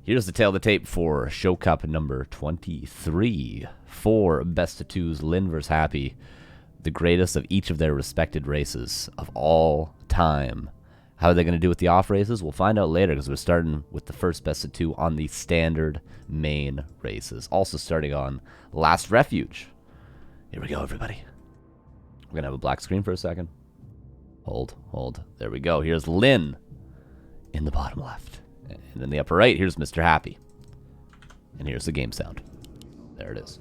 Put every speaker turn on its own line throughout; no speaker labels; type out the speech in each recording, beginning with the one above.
Here's the tail of the tape for Show Cup number 23. 4 best of 2s, Lynn vs. Happy. The greatest of each of their respected races of all time. How are they going to do with the off races? We'll find out later because we're starting with the first best of 2 on the standard main races. Also starting on Last Refuge. Here we go, everybody. We're going to have a black screen for a second. Hold. There we go. Here's Lynn in the bottom left. And in the upper right, here's Mr. Happy. And here's the game sound. There it is.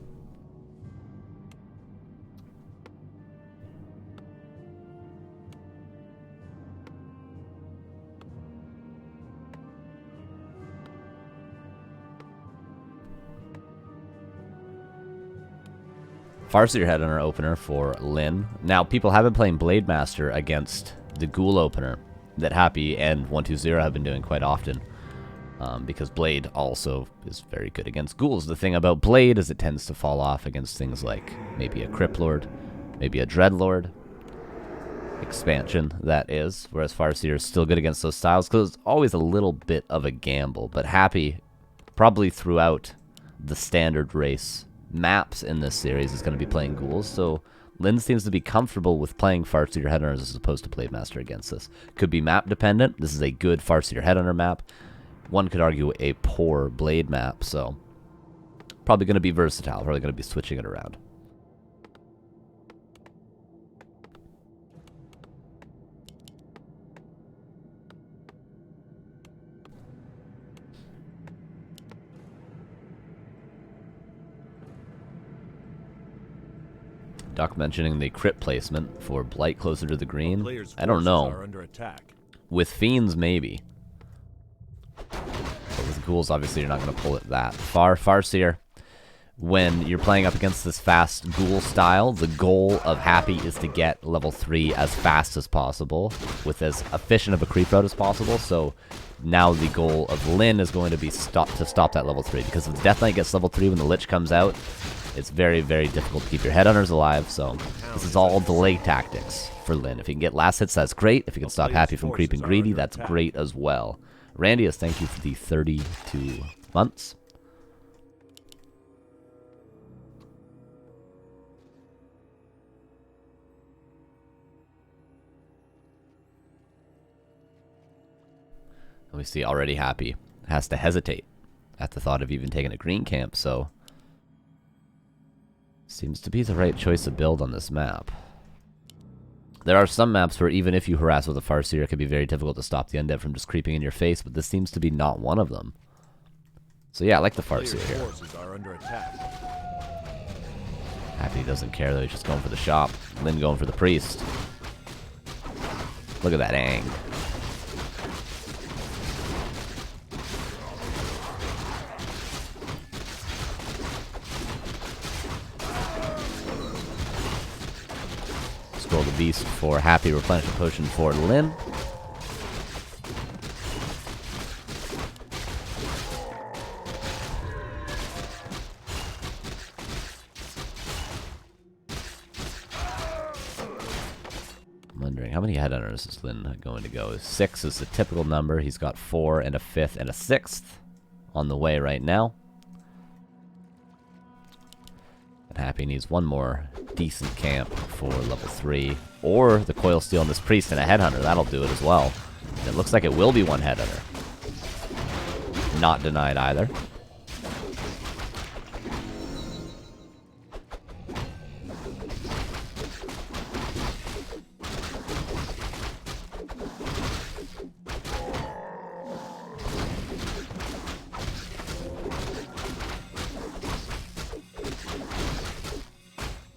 Farseer had on our opener for Lynn. Now, people have been playing Blade Master against the Ghoul opener that Happy and 120 have been doing quite often. Because Blade also is very good against ghouls. The thing about Blade is it tends to fall off against things like maybe a Crypt Lord, maybe a Dreadlord. Expansion, that is. Whereas Farseer is still good against those styles because it's always a little bit of a gamble. But Happy, probably throughout the standard race maps in this series, is going to be playing ghouls. So Lynn seems to be comfortable with playing Farseer Headhunters as opposed to Blade Master against this. Could be map dependent. This is a good Farseer Headhunter map. One could argue a poor Blade map, so probably going to be versatile. Probably going to be switching it around. Doc mentioning the crypt placement for Blight closer to the green. I don't know. With Fiends, maybe. But with Ghouls, obviously, you're not going to pull it that far. Farseer, when you're playing up against this fast Ghoul style, the goal of Happy is to get level 3 as fast as possible, with as efficient of a creep route as possible. So now the goal of Lynn is going to be to stop that level 3, because if the Death Knight gets level 3 when the Lich comes out, it's very, very difficult to keep your Headhunters alive. So this is all delay tactics for Lynn. If you can get last hits, that's great. If you can stop Happy from creeping greedy, that's great as well. Randius, thank you for the 32 months. We see already Happy has to hesitate at the thought of even taking a green camp, so seems to be the right choice of build on this map. There are some maps where even if you harass with a Farseer, it can be very difficult to stop the undead from just creeping in your face, but this seems to be not one of them. So yeah, I like the Farseer here. Happy doesn't care though, he's just going for the shop. Lynn going for the priest. Look at that ang. Scroll the beast for Happy, replenishment potion for Lynn. I'm wondering how many Headhunters is Lynn going to go? 6 is the typical number. He's got 4 and a 5th and a 6th on the way right now. And Happy needs one more decent camp for level 3, or the Coil Steel on this Priest and a Headhunter. That'll do it as well. And it looks like it will be one Headhunter. Not denied either.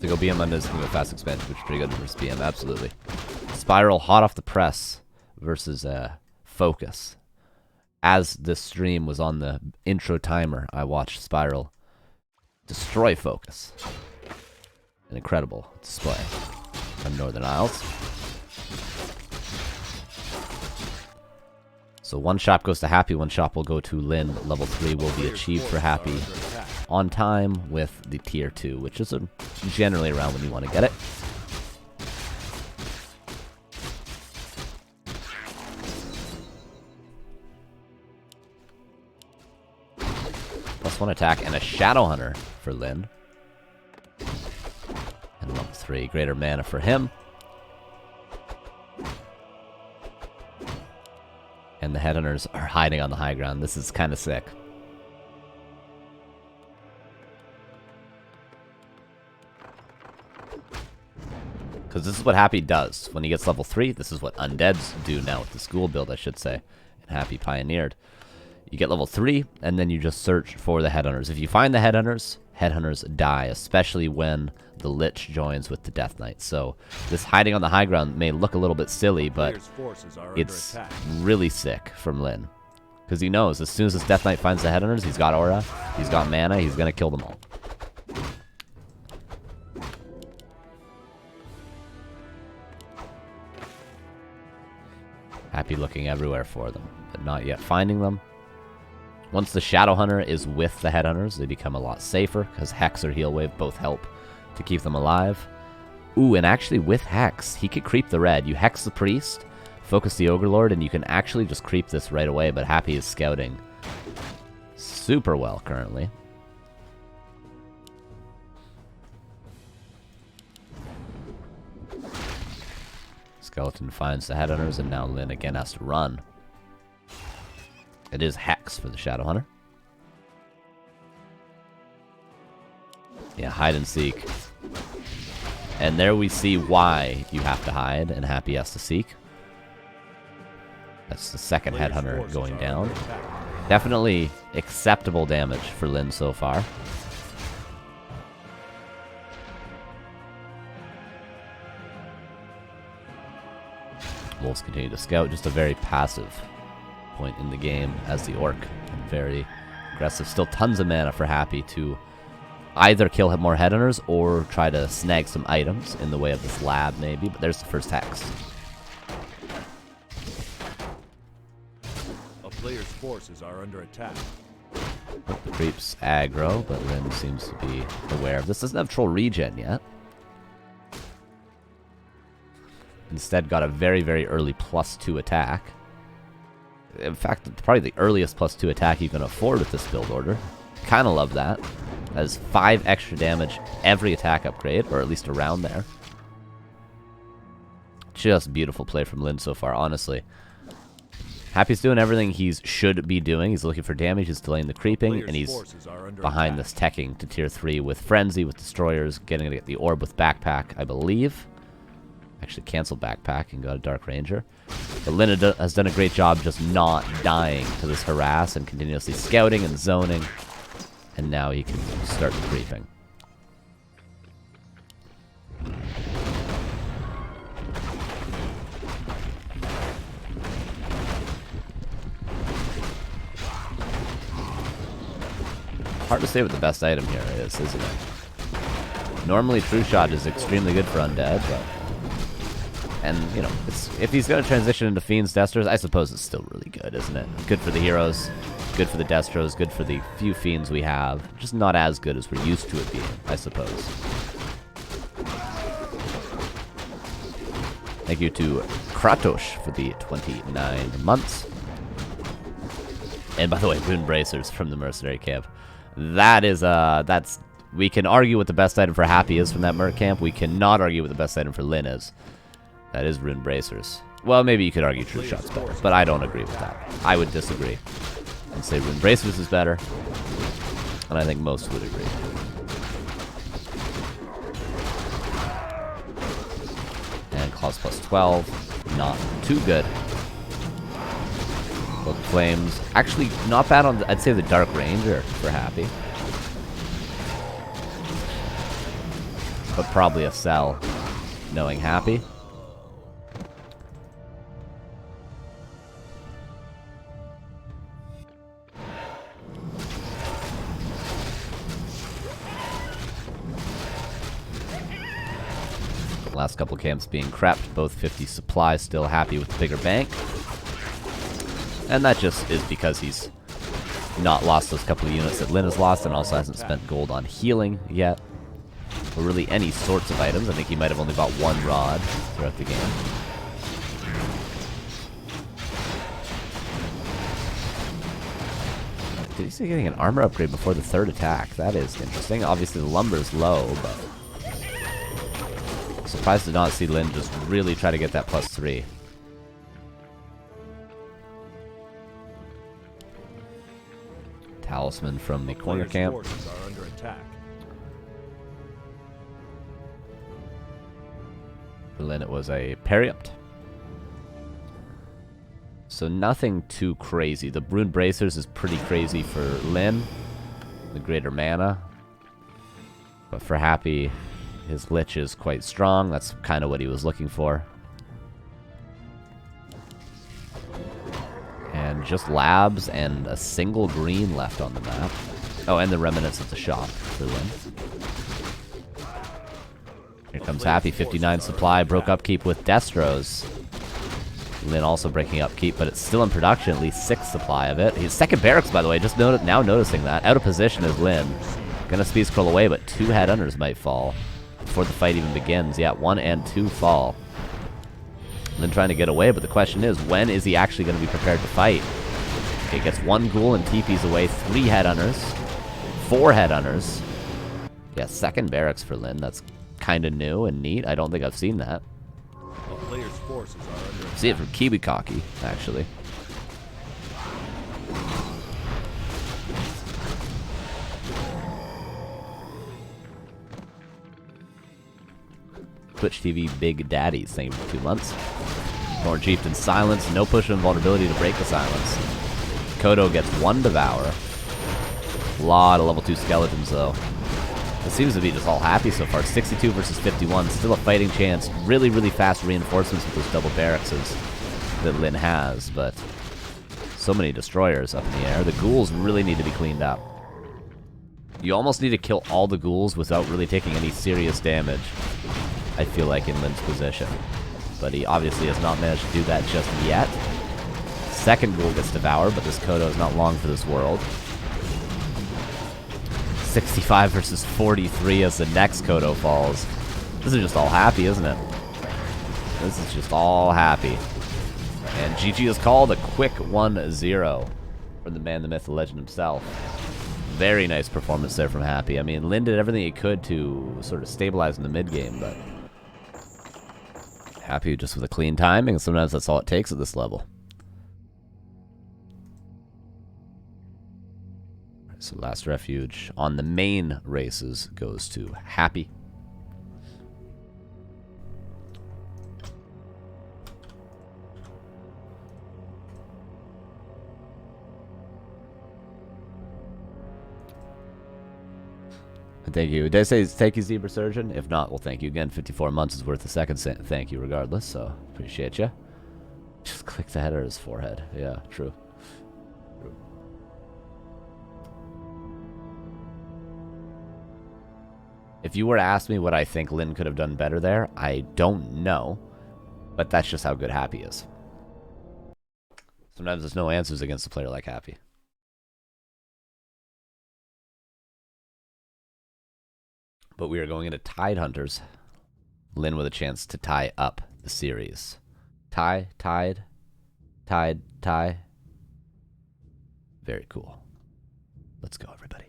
To go BM on this can go fast expansion, which is pretty good versus BM, absolutely. Spiral hot off the press versus Focus. As this stream was on the intro timer, I watched Spiral destroy Focus. An incredible display from Northern Isles. So one shop goes to Happy, one shop will go to Lynn. Level 3 will be achieved for Happy on time with the tier 2, which is generally around when you want to get it. +1 attack and a Shadow Hunter for Lyn. And level 3, greater mana for him. And the Headhunters are hiding on the high ground. This is kind of sick. Because this is what Happy does. When he gets level 3, this is what Undeads do now with the school build, I should say. And Happy pioneered. You get level 3, and then you just search for the Headhunters. If you find the Headhunters die, especially when the Lich joins with the Death Knight. So this hiding on the high ground may look a little bit silly, but it's really sick from Lyn. Because he knows as soon as this Death Knight finds the Headhunters, he's got aura, he's got mana, he's going to kill them all. Happy looking everywhere for them, but not yet finding them. Once the Shadow Hunter is with the Headhunters, they become a lot safer, because Hex or Heal Wave both help to keep them alive. Ooh, and actually with Hex, he could creep the red. You Hex the Priest, focus the Ogre Lord, and you can actually just creep this right away, but Happy is scouting super well currently. Skeleton finds the Headhunters, and now Lyn again has to run. It is Hex for the Shadow Hunter. Yeah, hide and seek. And there we see why you have to hide and Happy has to seek. That's the second Headhunter going down. Definitely acceptable damage for Lyn so far. Wolves continue to scout, just a very passive point in the game as the Orc, and very aggressive. Still tons of mana for Happy to either kill more Headhunters or try to snag some items in the way of this lab maybe, but there's the first Hex.
A player's forces are under attack.
The creeps aggro, but Lyn seems to be aware of this. Doesn't have troll regen yet. Instead got a very, very early +2 attack. In fact, probably the earliest +2 attack you can afford with this build order. Kind of love that. Has 5 extra damage every attack upgrade, or at least around there. Just beautiful play from Lyn so far, honestly. Happy's doing everything he should be doing. He's looking for damage, he's delaying the creeping, and he's behind this teching to tier 3 with Frenzy, with Destroyers, getting to get the Orb with Backpack, I believe. Actually canceled Backpack and got a Dark Ranger. But Lyn has done a great job just not dying to this harass and continuously scouting and zoning. And now he can start creeping. Hard to say what the best item here is, isn't it? Normally True Shot is extremely good for Undead, but... And, you know, if he's going to transition into Fiends, Destros, I suppose it's still really good, isn't it? Good for the heroes, good for the Destros, good for the few Fiends we have. Just not as good as we're used to it being, I suppose. Thank you to Kratos for the 29 months. And by the way, Rune Bracers from the Mercenary Camp. That is, we can argue what the best item for Happy is from that Merc Camp. We cannot argue what the best item for Lyn is. That is Rune Bracers. Well, maybe you could argue True Shot's better, but I don't agree with that. I would disagree and say Rune Bracers is better, and I think most would agree. And Claws +12, not too good. Both Flames, actually not bad on, I'd say the Dark Ranger for Happy. But probably a sell, knowing Happy. Last couple camps being crept, both 50 supply, still Happy with the bigger bank. And that just is because he's not lost those couple of units that Lyn has lost, and also hasn't spent gold on healing yet. Or really any sorts of items. I think he might have only bought 1 rod throughout the game. Did is he getting an armor upgrade before the third attack? That is interesting. Obviously, the lumber's low, but... Surprised to not see Lin just really try to get that +3. Talisman from the corner camp.
Forces are under attack.
For Lin, it was a Periupt. So nothing too crazy. The Rune Bracers is pretty crazy for Lin. The greater mana. But for Happy, his Lich is quite strong. That's kind of what he was looking for. And just labs and a single green left on the map. Oh, and the remnants of the shop for Lin. Here comes Happy, 59 supply, broke upkeep with Destros. Lin also breaking upkeep, but it's still in production, at least 6 supply of it. His second barracks, by the way, just now noticing that. Out of position is Lin. Gonna speed scroll away, but 2 headhunters might fall before the fight even begins. Yeah, 1 and 2 fall. Lin trying to get away, but the question is, when is he actually going to be prepared to fight? Okay, gets 1 ghoul and TP's away, 3 headhunters, 4 headhunters. Yeah, second barracks for Lin. That's kind of new and neat. I don't think I've seen that.
The player's forces are under attack.
See it from Kiwikaki, actually. Twitch TV Big Daddies, thank you for 2 months. Thorn Chieftain silence, no push and vulnerability to break the silence. Kodo gets 1 devour. A lot of level 2 skeletons though. It seems to be just all happy so far. 62 versus 51, still a fighting chance. Really, really fast reinforcements with those double barracks that Lin has, but so many destroyers up in the air. The ghouls really need to be cleaned up. You almost need to kill all the ghouls without really taking any serious damage, I feel like, in Lin's position. But he obviously has not managed to do that just yet. Second ghoul gets devoured, but this Kodo is not long for this world. 65 versus 43 as the next Kodo falls. This is just all happy, isn't it? This is just all happy. And GG is called a quick 1-0 for the man, the myth, the legend himself. Very nice performance there from Happy. I mean, Lin did everything he could to sort of stabilize in the mid-game, but Happy just with a clean timing, and sometimes that's all it takes at this level. So last refuge on the main races goes to Happy. Thank you. Did I say thank you, Zebra Surgeon? If not, well, thank you again. 54 months is worth a second thank you regardless, so appreciate you. Just click the header of his forehead. Yeah, true. If you were to ask me what I think Lin could have done better there, I don't know. But that's just how good Happy is. Sometimes there's no answers against a player like Happy. But we are going into Tidehunters. Lin with a chance to tie up the series. Tie. Very cool. Let's go, everybody.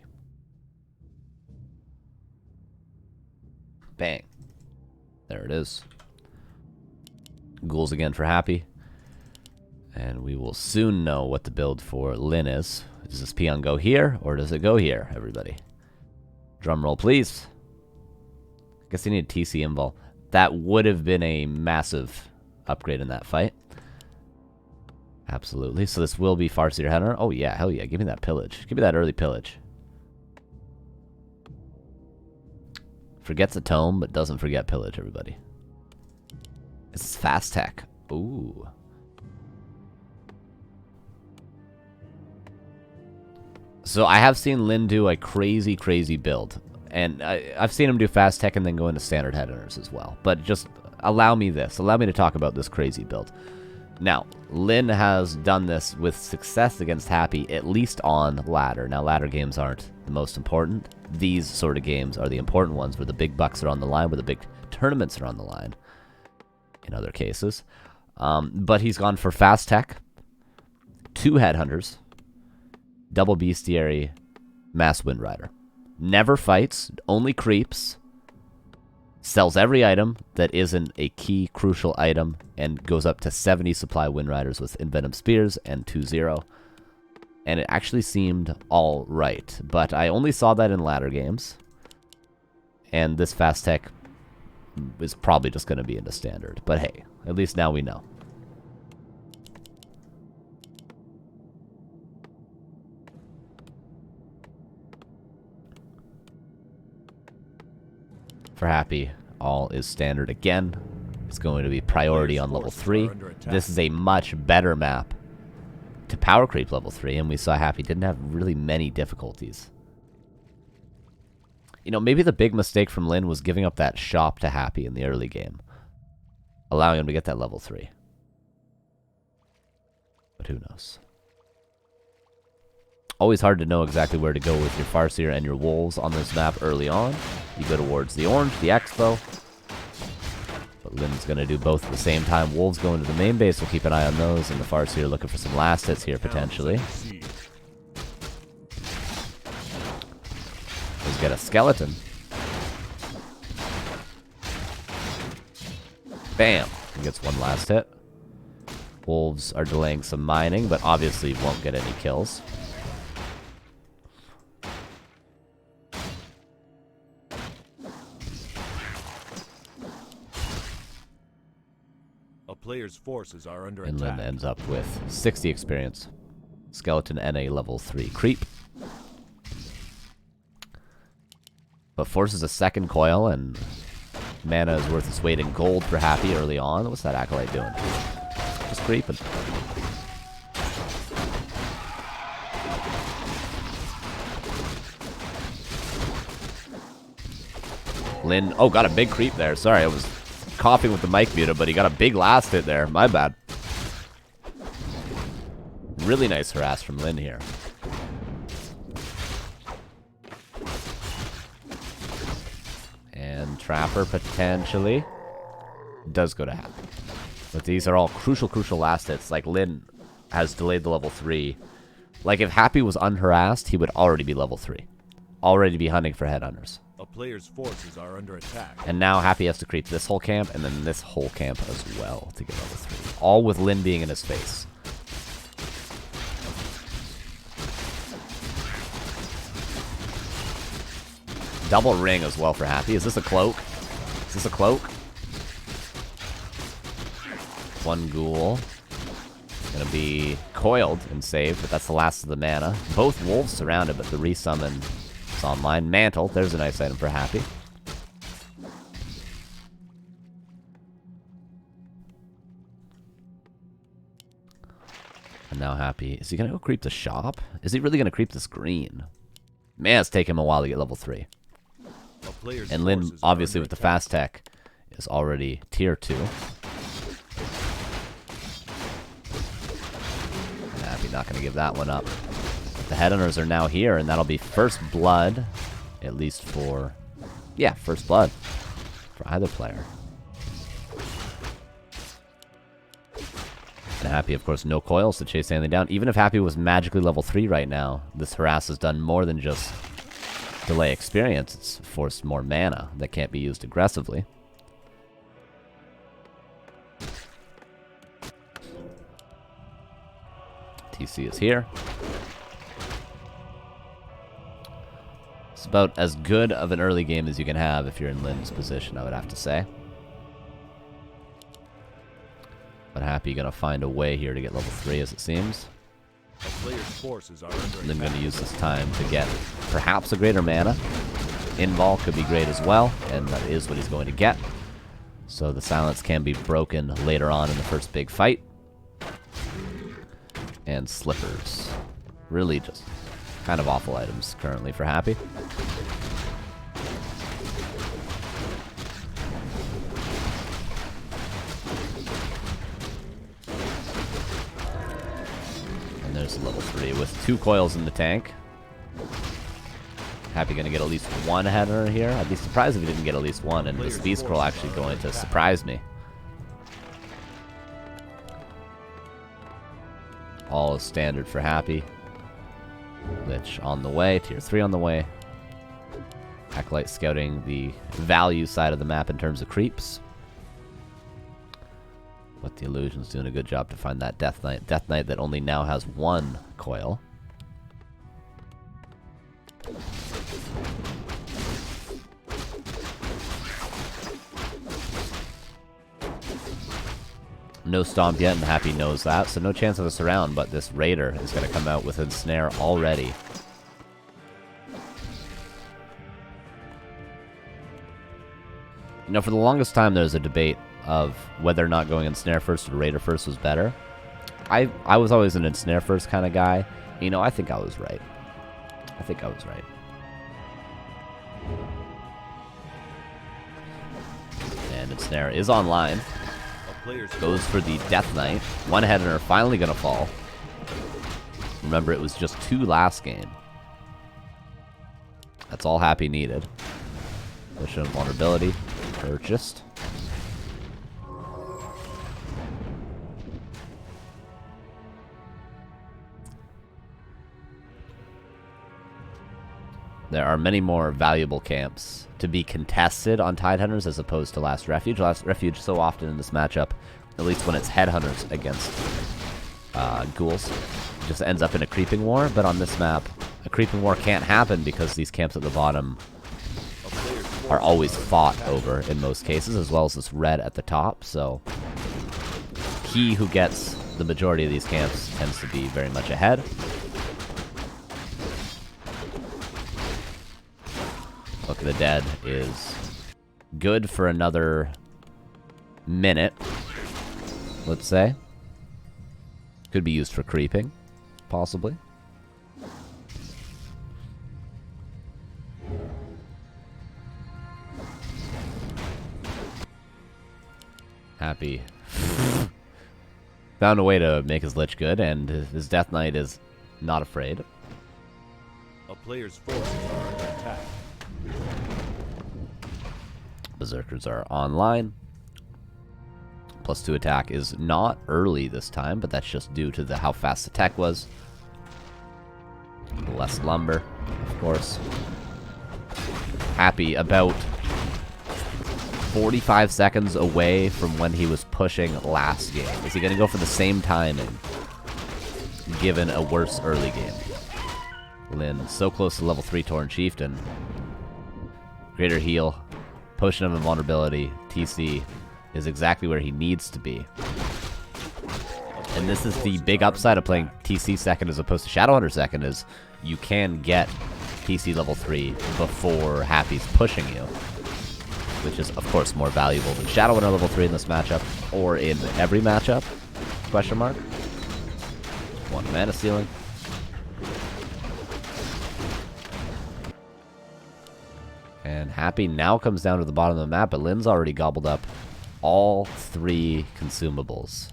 Bang. There it is. Ghouls again for Happy. And we will soon know what the build for Lin is. Does this peon go here, or does it go here, everybody? Drum roll, please. I guess they need a TC invul. That would have been a massive upgrade in that fight. Absolutely. So this will be Farseer Hunter. Oh yeah, hell yeah. Give me that pillage. Give me that early pillage. Forgets a tome, but doesn't forget pillage, everybody. It's fast tech. Ooh. So I have seen Lin do a crazy, crazy build. And I've seen him do fast tech and then go into standard headhunters as well. But just allow me this. Allow me to talk about this crazy build. Now, Lin has done this with success against Happy, at least on ladder. Now, ladder games aren't the most important. These sort of games are the important ones where the big bucks are on the line, where the big tournaments are on the line, in other cases. But he's gone for fast tech, 2 headhunters, double bestiary, mass wind rider. Never fights, only creeps. Sells every item that isn't a key crucial item, and goes up to 70 supply wind riders with envenom spears and 2-0. And it actually seemed all right, but I only saw that in ladder games. And this fast tech is probably just going to be into standard. But hey, at least now we know. For Happy, all is standard again. It's going to be priority on level 3. This is a much better map to power creep level 3, and we saw Happy didn't have really many difficulties. You know, maybe the big mistake from Lin was giving up that shop to Happy in the early game, allowing him to get that level 3. But who knows? Always hard to know exactly where to go with your Farseer and your Wolves on this map early on. You go towards the Orange, the Expo. But Lin's going to do both at the same time. Wolves going to the main base. We'll keep an eye on those. And the Farseer looking for some last hits here, potentially. Let's get a Skeleton. Bam! He gets one last hit. Wolves are delaying some mining, but obviously won't get any kills.
Player's forces are under
and
attack.
Lin ends up with 60 experience. Skeleton and a level 3 creep. But forces a second coil, and mana is worth its weight in gold for Happy early on. What's that Acolyte doing? Just creeping. Lin, oh, got a big creep there. Sorry, I was coughing with the mic muted, but he got a big last hit there. My bad. Really nice harass from Lin here. And Trapper potentially does go to Happy. But these are all crucial last hits. Like, Lin has delayed the level 3. Like, if Happy was unharassed, he would already be level 3. Already be hunting for headhunters.
A player's forces are under attack.
And now Happy has to creep this whole camp and then this whole camp as well to get level 3. All with Lin being in his face. Double ring as well for Happy. Is this a cloak? Is this a cloak? One ghoul. Gonna be coiled and saved, but that's the last of the mana. Both wolves surrounded, but the resummon is online. Mantle, there's a nice item for Happy. And now Happy, is he gonna go creep the shop? Is he really gonna creep this green? Man, it's taken him a while to get level 3. And Lin, obviously with the fast tech, is already tier 2. And Happy not going to give that one up. The headhunters are now here, and that'll be first blood, at least for, yeah, first blood for either player. And Happy, of course, no coils to chase anything down. Even if Happy was magically level 3 right now, this harass has done more than just delay experience. It's forced more mana that can't be used aggressively. TC is here. It's about as good of an early game as you can have if you're in Lin's position, I would have to say. But Happy gonna find a way here to get level 3, as it seems. Lin going to use this time to get perhaps a greater mana. Invul could be great as well, and that is what he's going to get. So the silence can be broken later on in the first big fight. And Slippers. Really just kind of awful items currently for Happy. There's level 3 with 2 coils in the tank. Happy gonna get at least one header here. I'd be surprised if he didn't get at least one, and the speed scroll actually going to surprise me. All is standard for Happy. Lich on the way. Tier 3 on the way. Acolyte scouting the value side of the map in terms of creeps. But the Illusion's doing a good job to find that Death Knight. Death Knight that only now has 1 coil. No stomp yet, and Happy knows that, so no chance of a surround, but this Raider is going to come out with a snare already. You know, for the longest time, there was a debate of whether or not going Ensnare first or Raider first was better. I was always an Ensnare first kind of guy. You know, I think I was right. I think I was right. And Ensnare is online. Goes for the Death Knight. One header finally gonna fall. Remember, it was just 2 last game. That's all Happy needed. Potion of vulnerability purchased. There are many more valuable camps to be contested on Tidehunters as opposed to Last Refuge. Last Refuge so often in this matchup, at least when it's Headhunters against Ghouls, just ends up in a creeping war. But on this map, a creeping war can't happen because these camps at the bottom are always fought over in most cases, as well as this red at the top. So he who gets the majority of these camps tends to be very much ahead. Look of the Dead is good for another minute, let's say. Could be used for creeping, possibly. Happy found a way to make his Lich good, and his Death Knight is not afraid.
A player's forces are under attack.
Berserkers are online. +2 attack is not early this time, but that's just due to how fast the tech was. Less lumber, of course. Happy about 45 seconds away from when he was pushing last game. Is he going to go for the same timing, given a worse early game? Lin, so close to level 3 Tauren Chieftain. Greater heal, Potion of Invulnerability, TC is exactly where he needs to be. And this is the big upside of playing TC second as opposed to Shadowhunter second, is you can get TC level 3 before Happy's pushing you, which is, of course, more valuable than Shadowhunter level 3 in this matchup, or in every matchup, question mark. 1 mana ceiling. And Happy now comes down to the bottom of the map, but Lin's already gobbled up all 3 consumables.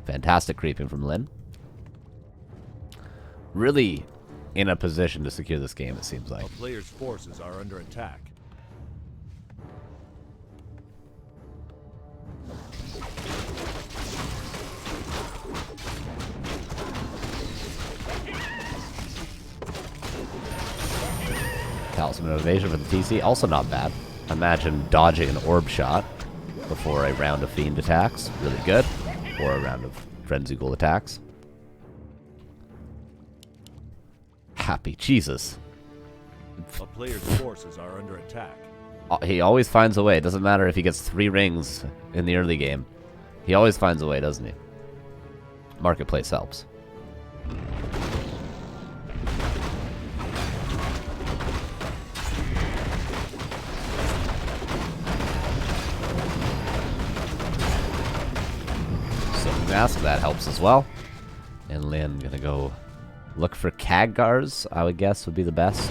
Fantastic creeping from Lin. Really in a position to secure this game, it seems like.
A player's forces are under attack.
Talisman of Evasion for the TC, also not bad. Imagine dodging an orb shot before a round of Fiend attacks. Really good. Or a round of Frenzy Ghoul attacks. Happy. Jesus.
A player's forces are under attack.
He always finds a way. It doesn't matter if he gets 3 rings in the early game. He always finds a way, doesn't he? Marketplace helps. Mask, that helps as well. And Lin gonna go look for Khadgars, I would guess would be the best.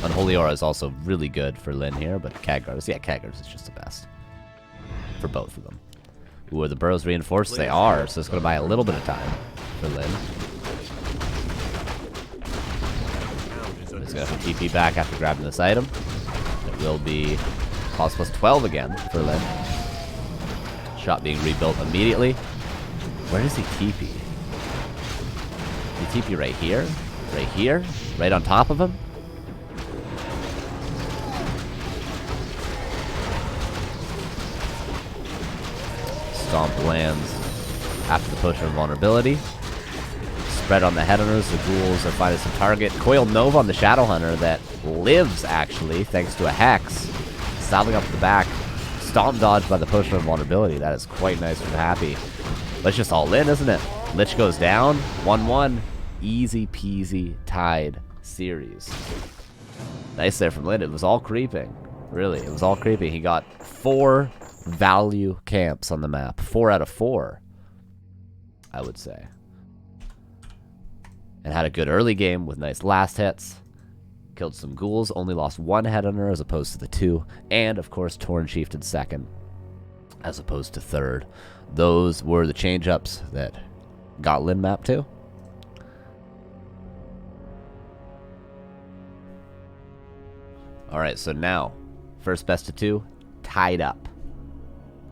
Unholy Aura is also really good for Lin here, but Khadgars, yeah, Khadgars is just the best for both of them. Ooh, are the burrows reinforced? They are, so it's gonna buy a little bit of time for Lin. He's gonna have to TP back after grabbing this item. It will be cost +12 again for Lin. Shot being rebuilt immediately. Where does he TP? He TP right here? Right here, right on top of him. Stomp lands after the potion of vulnerability. Spread on the headhunters, the ghouls are finding some target. Coil Nova on the Shadow Hunter that lives, actually, thanks to a Hex. Salving up the back. Stomp dodged by the potion of vulnerability. That is quite nice from Happy. Let's just all in, isn't it? Lich goes down. 1-1. Easy peasy tied series. Nice there from Lynn. It was all creeping. Really, it was all creeping. He got 4 value camps on the map. 4 out of 4, I would say. And had a good early game with nice last hits. Killed some ghouls. Only lost 1 headhunter as opposed to the 2. And, of course, Torn Chieftain second as opposed to third. Those were the change-ups that got Lynn map 2. Alright, so now, first best of 2, tied up.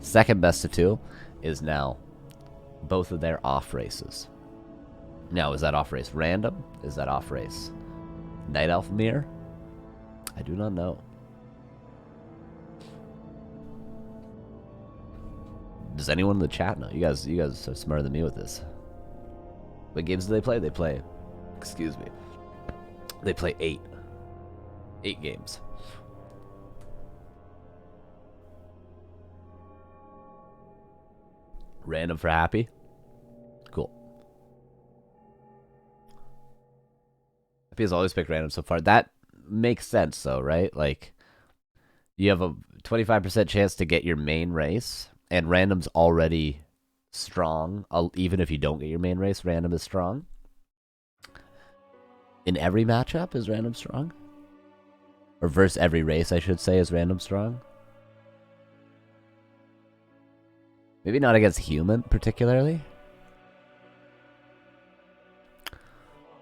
Second best of 2 is now both of their off races. Now, is that off race random? Is that off race Night Elf Mirror? I do not know. Does anyone in the chat know? You guys are smarter than me with this. What games do they play? They play, excuse me, they play 8 games. Random for Happy. Cool. Happy has always picked random so far. That makes sense though, right? Like, you have a 25% chance to get your main race, and random's already strong. Even if you don't get your main race, random is strong. In every matchup, is random strong? Or versus every race, I should say, is random strong? Maybe not against human, particularly.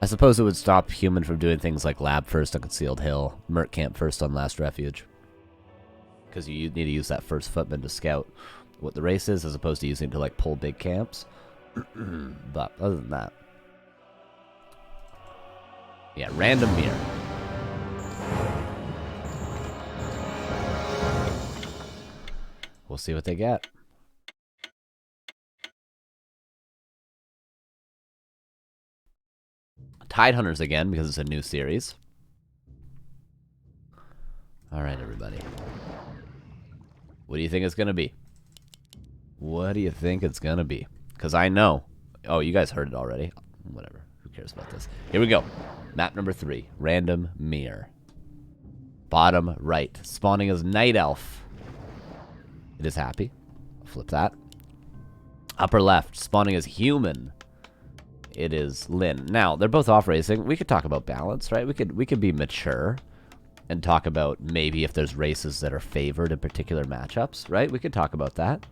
I suppose it would stop human from doing things like lab first on Concealed Hill, Merc Camp first on Last Refuge. Because you need to use that first footman to scout what the race is, as opposed to using it to, like, pull big camps. But other than that, yeah, random mirror. We'll see what they get. Tide Hunters again, because it's a new series. Alright, everybody. What do you think it's going to be? What do you think it's going to be? Because I know. Oh, you guys heard it already. Whatever. Who cares about this? Here we go. Map number 3. Random Mirror. Bottom right. Spawning as Night Elf. It is Happy. Flip that. Upper left. Spawning as Human. It is Lynn. Now, they're both off racing. We could talk about balance, right? We could be mature and talk about maybe if there's races that are favored in particular matchups, right? We could talk about that.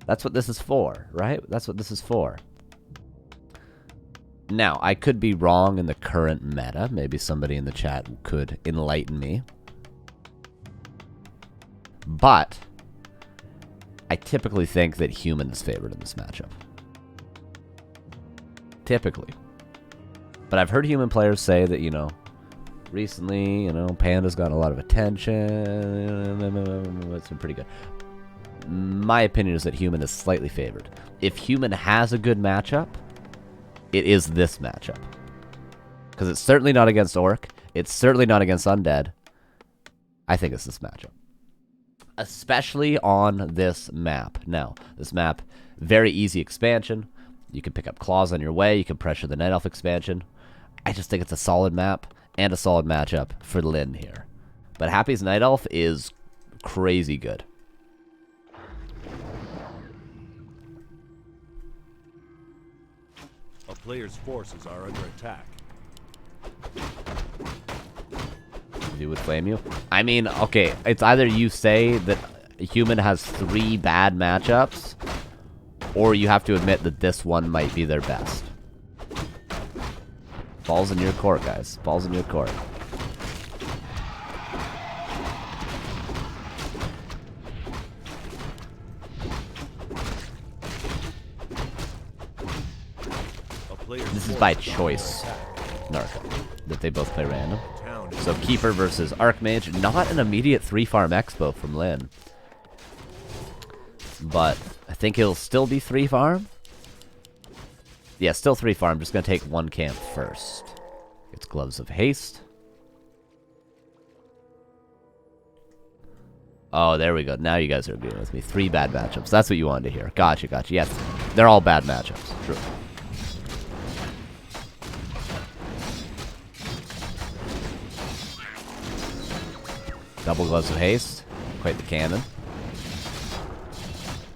That's what this is for, right? That's what this is for. Now, I could be wrong in the current meta. Maybe somebody in the chat could enlighten me. But I typically think that Human is favored in this matchup. Typically. But I've heard Human players say that, you know, recently, you know, Panda's gotten a lot of attention. It's been pretty good. My opinion is that Human is slightly favored. If Human has a good matchup, it is this matchup. Because it's certainly not against Orc. It's certainly not against Undead. I think it's this matchup. Especially on this map. Now, this map, very easy expansion. You can pick up claws on your way. You can pressure the Night Elf expansion. I just think it's a solid map and a solid matchup for Lynn here. But Happy's Night Elf is crazy good.
A player's forces are under attack.
You would flame you? I mean, okay, it's either you say that Human has 3 bad matchups, or you have to admit that this one might be their best. Ball's in your court, guys. Ball's in your court. This is by choice. Narco, that they both play random.
Town is
So Keeper versus Archmage, not an immediate 3-farm expo from Lin. But I think he'll still be 3-farm. Yeah, still 3-farm, just gonna take 1 camp first. It's Gloves of Haste. Oh, there we go. Now you guys are agreeing with me. 3 bad matchups. That's what you wanted to hear. Gotcha, gotcha. Yes, they're all bad matchups. True. Double Gloves of Haste. Quite the cannon.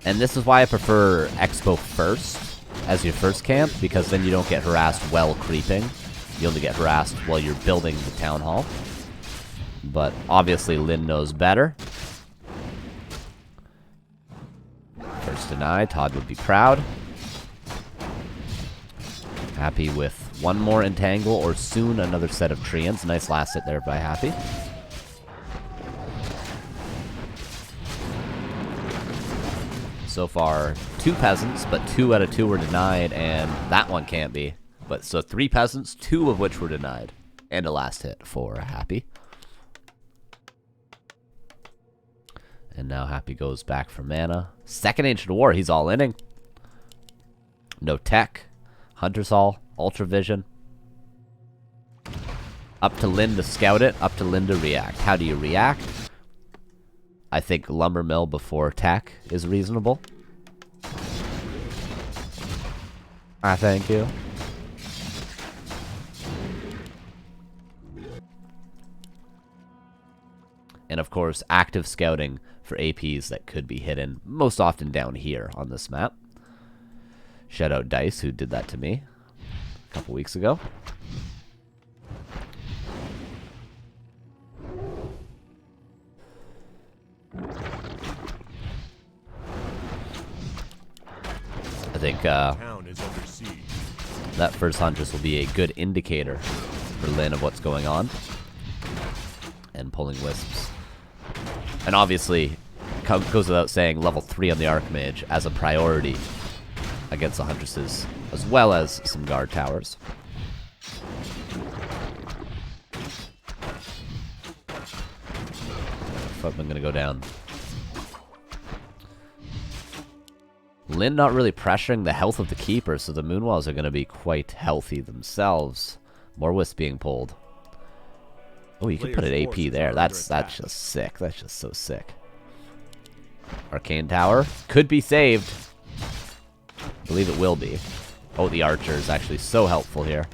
And this is why I prefer Expo first as your first camp, because then you don't get harassed while creeping. You only get harassed while you're building the Town Hall. But obviously Lin knows better. First deny, Todd would be proud. Happy with 1 more Entangle or soon another set of Treants. Nice last hit there by Happy. So far, 2 Peasants, but 2 out of 2 were denied, and that one can't be. But so 3 Peasants, 2 of which were denied. And a last hit for Happy. And now Happy goes back for mana. Second Ancient War, he's all inning. No tech. Hunter's Hall. Ultra Vision. Up to Lin to scout it. Up to Lin to react. How do you react? I think Lumber Mill before tech is reasonable. I thank you. And of course, active scouting for APs that could be hidden, most often down here on this map. Shout out Dice, who did that to me a couple weeks ago. I think
town is under siege.
that first Huntress will be a good indicator for Lin of what's going on. And pulling Wisps. And obviously, goes without saying, level 3 on the Archmage as a priority against the Huntresses, as well as some guard towers. Footman gonna go down. Lin not really pressuring the health of the Keeper, so the Moonwalls are gonna be quite healthy themselves. More Wisps being pulled. Oh, you can put an AP there. That's just sick. That's just so sick. Arcane Tower could be saved. I believe it will be. Oh, the Archer is actually so helpful here.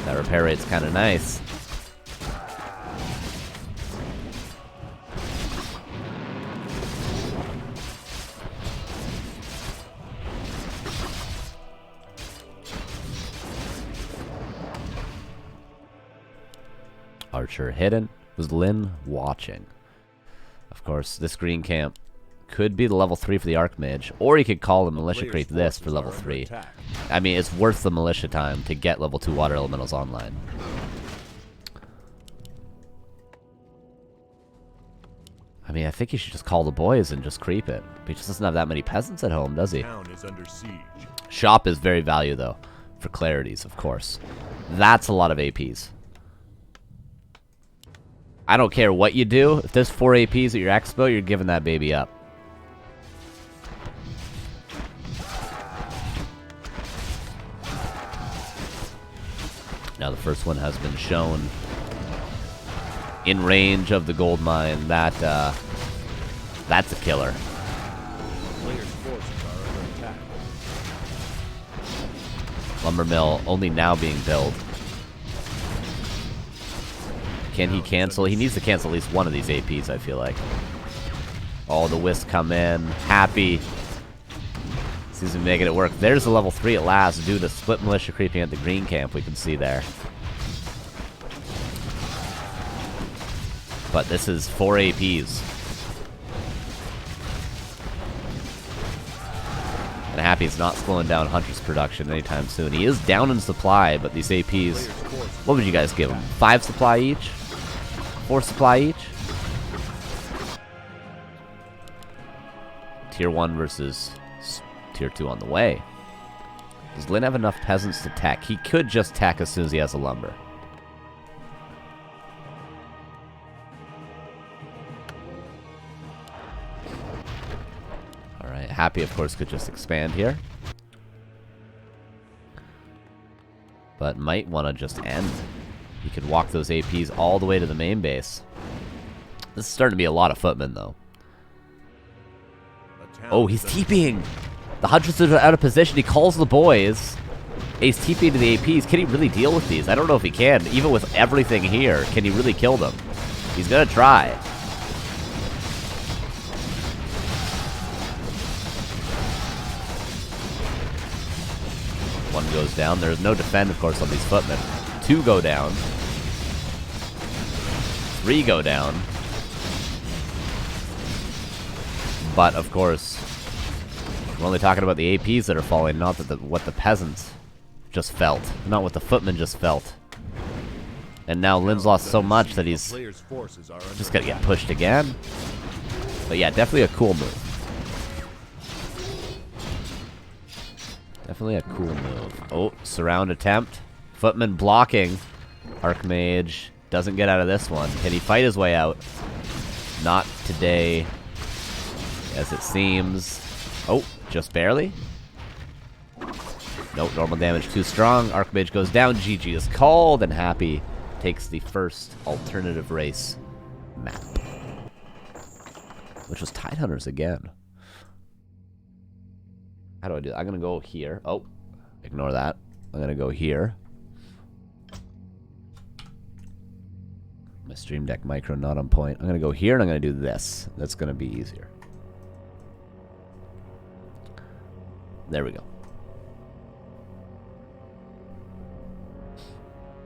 That repair rate's kind of nice. Archer hidden. Was Lin watching? Of course, this green camp could be the level 3 for the Archmage, or he could call a Militia Creep this for level 3. I mean, it's worth the Militia time to get level 2 Water Elementals online. I mean, I think he should just call the boys and just creep it. But he just doesn't have that many peasants at home, does he?
Town is under siege.
Shop is very value, though, for clarities, of course. That's a lot of APs. I don't care what you do. If there's 4 APs at your expo, you're giving that baby up. Now the first one has been shown in range of the gold mine. That's a killer.
Players' forces are under attack.
Lumber Mill only now being built. Can he cancel? He needs to cancel at least one of these APs, I feel like. Oh, the Wisps come in. Happy. Seems to be making it work. There's a level 3 at last due to split militia creeping at the green camp we can see there. But this is 4 APs. And Happy's not slowing down Huntress production anytime soon. He is down in supply, but these APs... What would you guys give him? 5 supply each? 4 supply each? Tier 1 versus Tier 2 on the way. Does Lin have enough peasants to tech? He could just tech as soon as he has a lumber. Alright, Happy, of course, could just expand here. But might want to just end. He could walk those APs all the way to the main base. This is starting to be a lot of footmen, though. Oh, he's TPing! The Huntress are out of position. He calls the boys. He's TPing to the APs. Can he really deal with these? I don't know if he can. Even with everything here, can he really kill them? He's gonna try. One goes down. There's no defend, of course, on these footmen. 2 go down. 3 go down. But, of course, we're only talking about the APs that are falling, not what the peasants just felt. Not what the footmen just felt. And now Lin's lost so much that he's just gonna get pushed again. But yeah, definitely a cool move. Definitely a cool move. Oh, surround attempt. Footman blocking. Archmage doesn't get out of this one. Can he fight his way out? Not today, as it seems. Oh, just barely. Nope, normal damage too strong. Archmage goes down. GG is called, and Happy takes the first alternative race map, which was Tidehunters again. How do I do that? I'm gonna go here. Oh, ignore that. I'm gonna go here. My Stream Deck micro not on point. I'm gonna go here and I'm gonna do this. That's gonna be easier. There we go.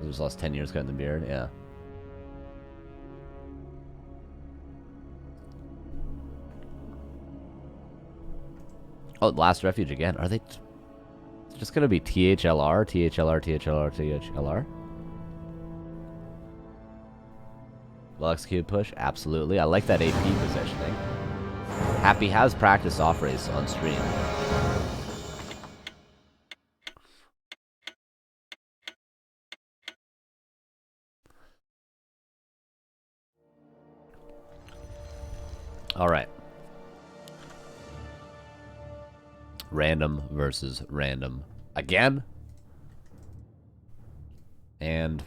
Just lost 10 years cutting the beard. Yeah. Oh, Last Refuge again. Are they just gonna be THLR, THLR, THLR, THLR? Well executed push? Absolutely. I like that AP positioning. Happy has practiced off race on stream. Alright. Random versus random again. And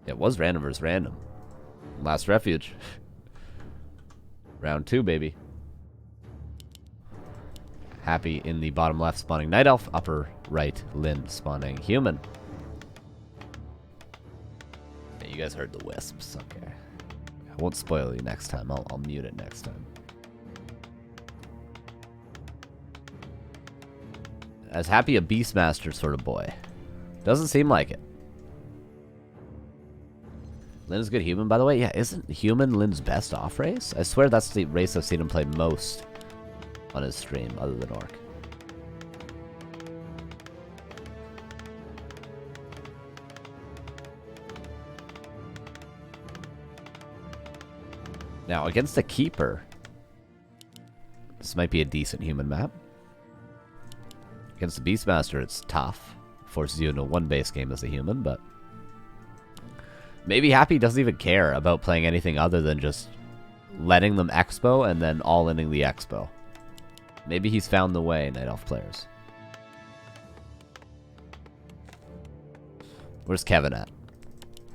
it was random versus random. Last Refuge. Round 2, baby. Happy in the bottom left spawning Night Elf. Upper right, Lin spawning Human. Yeah, you guys heard the wisps. Okay. I won't spoil you next time. I'll mute it next time. As Happy a Beastmaster sort of boy. Doesn't seem like it. Lin's good Human, by the way. Yeah, isn't Human Lin's best off race? I swear that's the race I've seen him play most on his stream, other than Orc. Now, against the Keeper, this might be a decent Human map. Against the Beastmaster, it's tough. Forces you into one base game as a Human, but maybe Happy doesn't even care about playing anything other than just letting them expo and then all-inning the expo. Maybe he's found the way, Night Elf players. Where's Kevin at?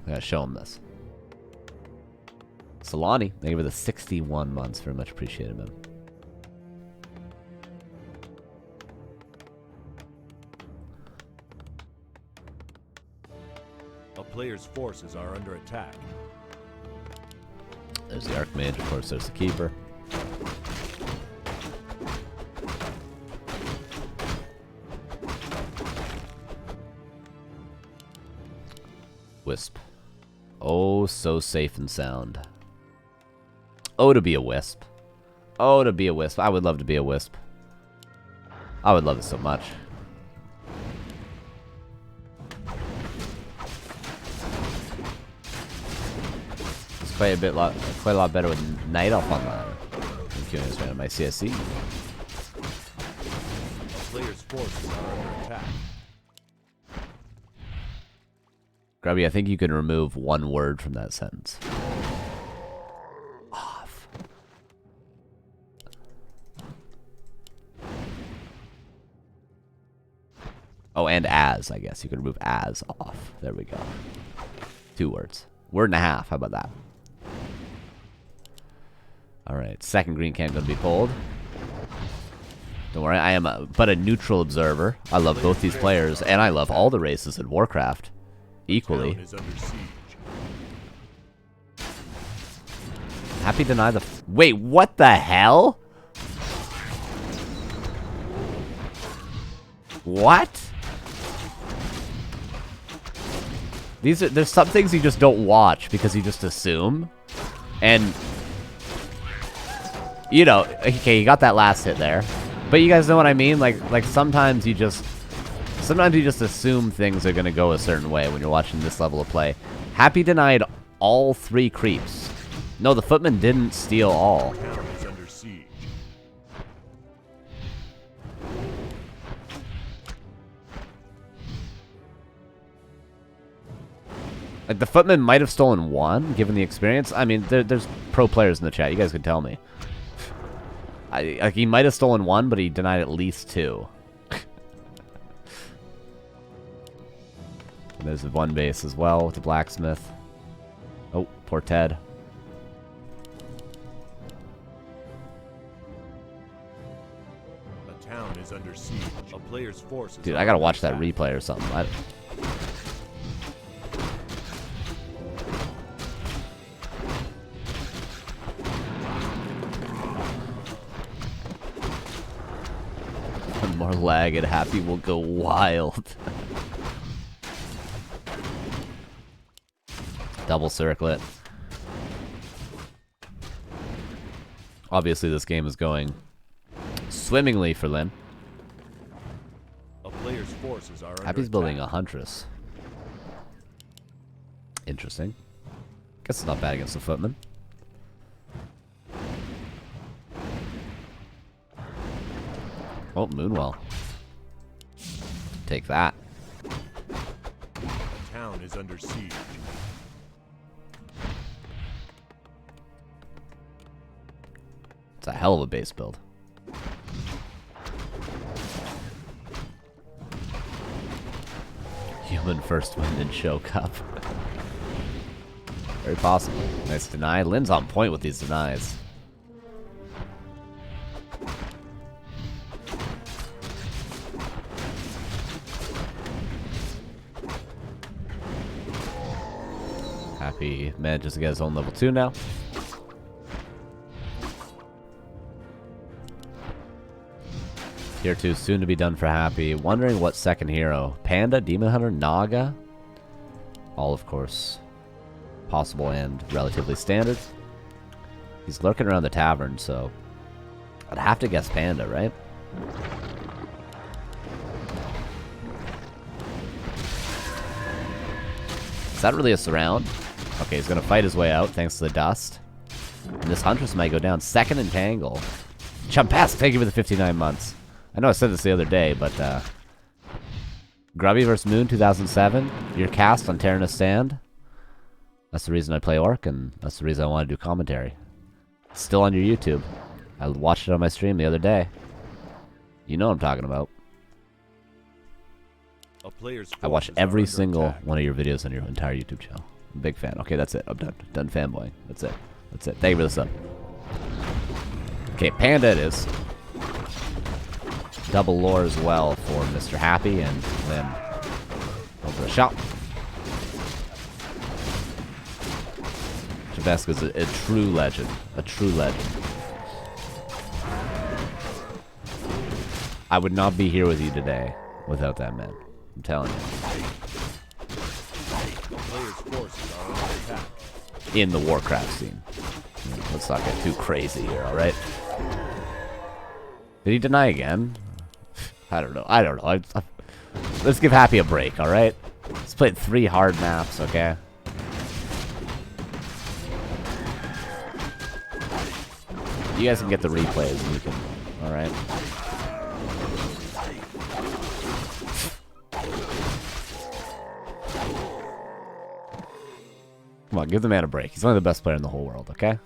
I gotta show him this. Solani, thank you for the 61 months. Very much appreciated, man.
A player's forces are under attack.
There's the Archmage, of course, there's the Keeper. Wisp. Oh, so safe and sound. Oh, to be a Wisp. Oh, to be a Wisp. I would love to be a Wisp. I would love it so much. It's quite a lot better with Night Elf on that. I'm curious, man. My CSC.
Player's forces are under attack.
Grubby, I think you can remove one word from that sentence. Off. Oh, and as, I guess. You can remove as off. There we go. 2 words. Word and a half. How about that? Alright, second green can going to be pulled. Don't worry, I am but a neutral observer. I love both these players, and I love all the races in Warcraft equally. Happy deny the... Wait, what the hell? What? There's some things you just don't watch because you just assume. And... You know, okay, you got that last hit there. But you guys know what I mean? Like sometimes you just assume things are gonna go a certain way when you're watching this level of play. Happy denied all 3 creeps. No, the footman didn't steal all. Like the footman might have stolen 1, given the experience. I mean, there's pro players in the chat. You guys can tell me. Like he might have stolen 1, but he denied at least 2. There's 1 base as well with the blacksmith. Oh, poor Ted.
A town is under siege. A player's forces.
Dude, I gotta watch that replay or something. One more lag and Happy will go wild. Double circlet. Obviously, this game is going swimmingly for Lynn.
A player's forces are
Happy's building a Huntress. Interesting. Guess it's not bad against the footman. Oh, Moonwell. Take that.
The town is under siege.
It's a hell of a base build. Human first win in Show Cup. Very possible. Nice deny. Lynn's on point with these denies. Happy manages to get his own level 2 now. Tier 2 soon to be done for Happy. Wondering what second hero. Panda, Demon Hunter, Naga. All, of course, possible and relatively standard. He's lurking around the tavern, so I'd have to guess Panda, right? Is that really a surround? Okay, he's going to fight his way out thanks to the dust. And this Huntress might go down. Second in Tangle. Chumpask, thank you for the 59 months. I know I said this the other day, but Grubby vs. Moon 2007. Your cast on Terranus Sand. That's the reason I play Orc, and that's the reason I want to do commentary. It's still on your YouTube. I watched it on my stream the other day. You know what I'm talking about. I watch every single one of your videos on your entire YouTube channel. I'm a big fan. Okay, that's it. I'm done. Done fanboying. That's it. That's it. Thank you for the sub. Okay, Panda it is. Double lore as well for Mr. Happy, and then over the shop. Chaveska's a true legend. A true legend. I would not be here with you today without that man. I'm telling you. In the Warcraft scene. Let's not get too crazy here, alright? Did he deny again? I don't know. I don't know. Let's give Happy a break, alright? Let's play 3 hard maps, okay? You guys can get the replays and you can, alright? Come on, give the man a break. He's only the best player in the whole world, okay?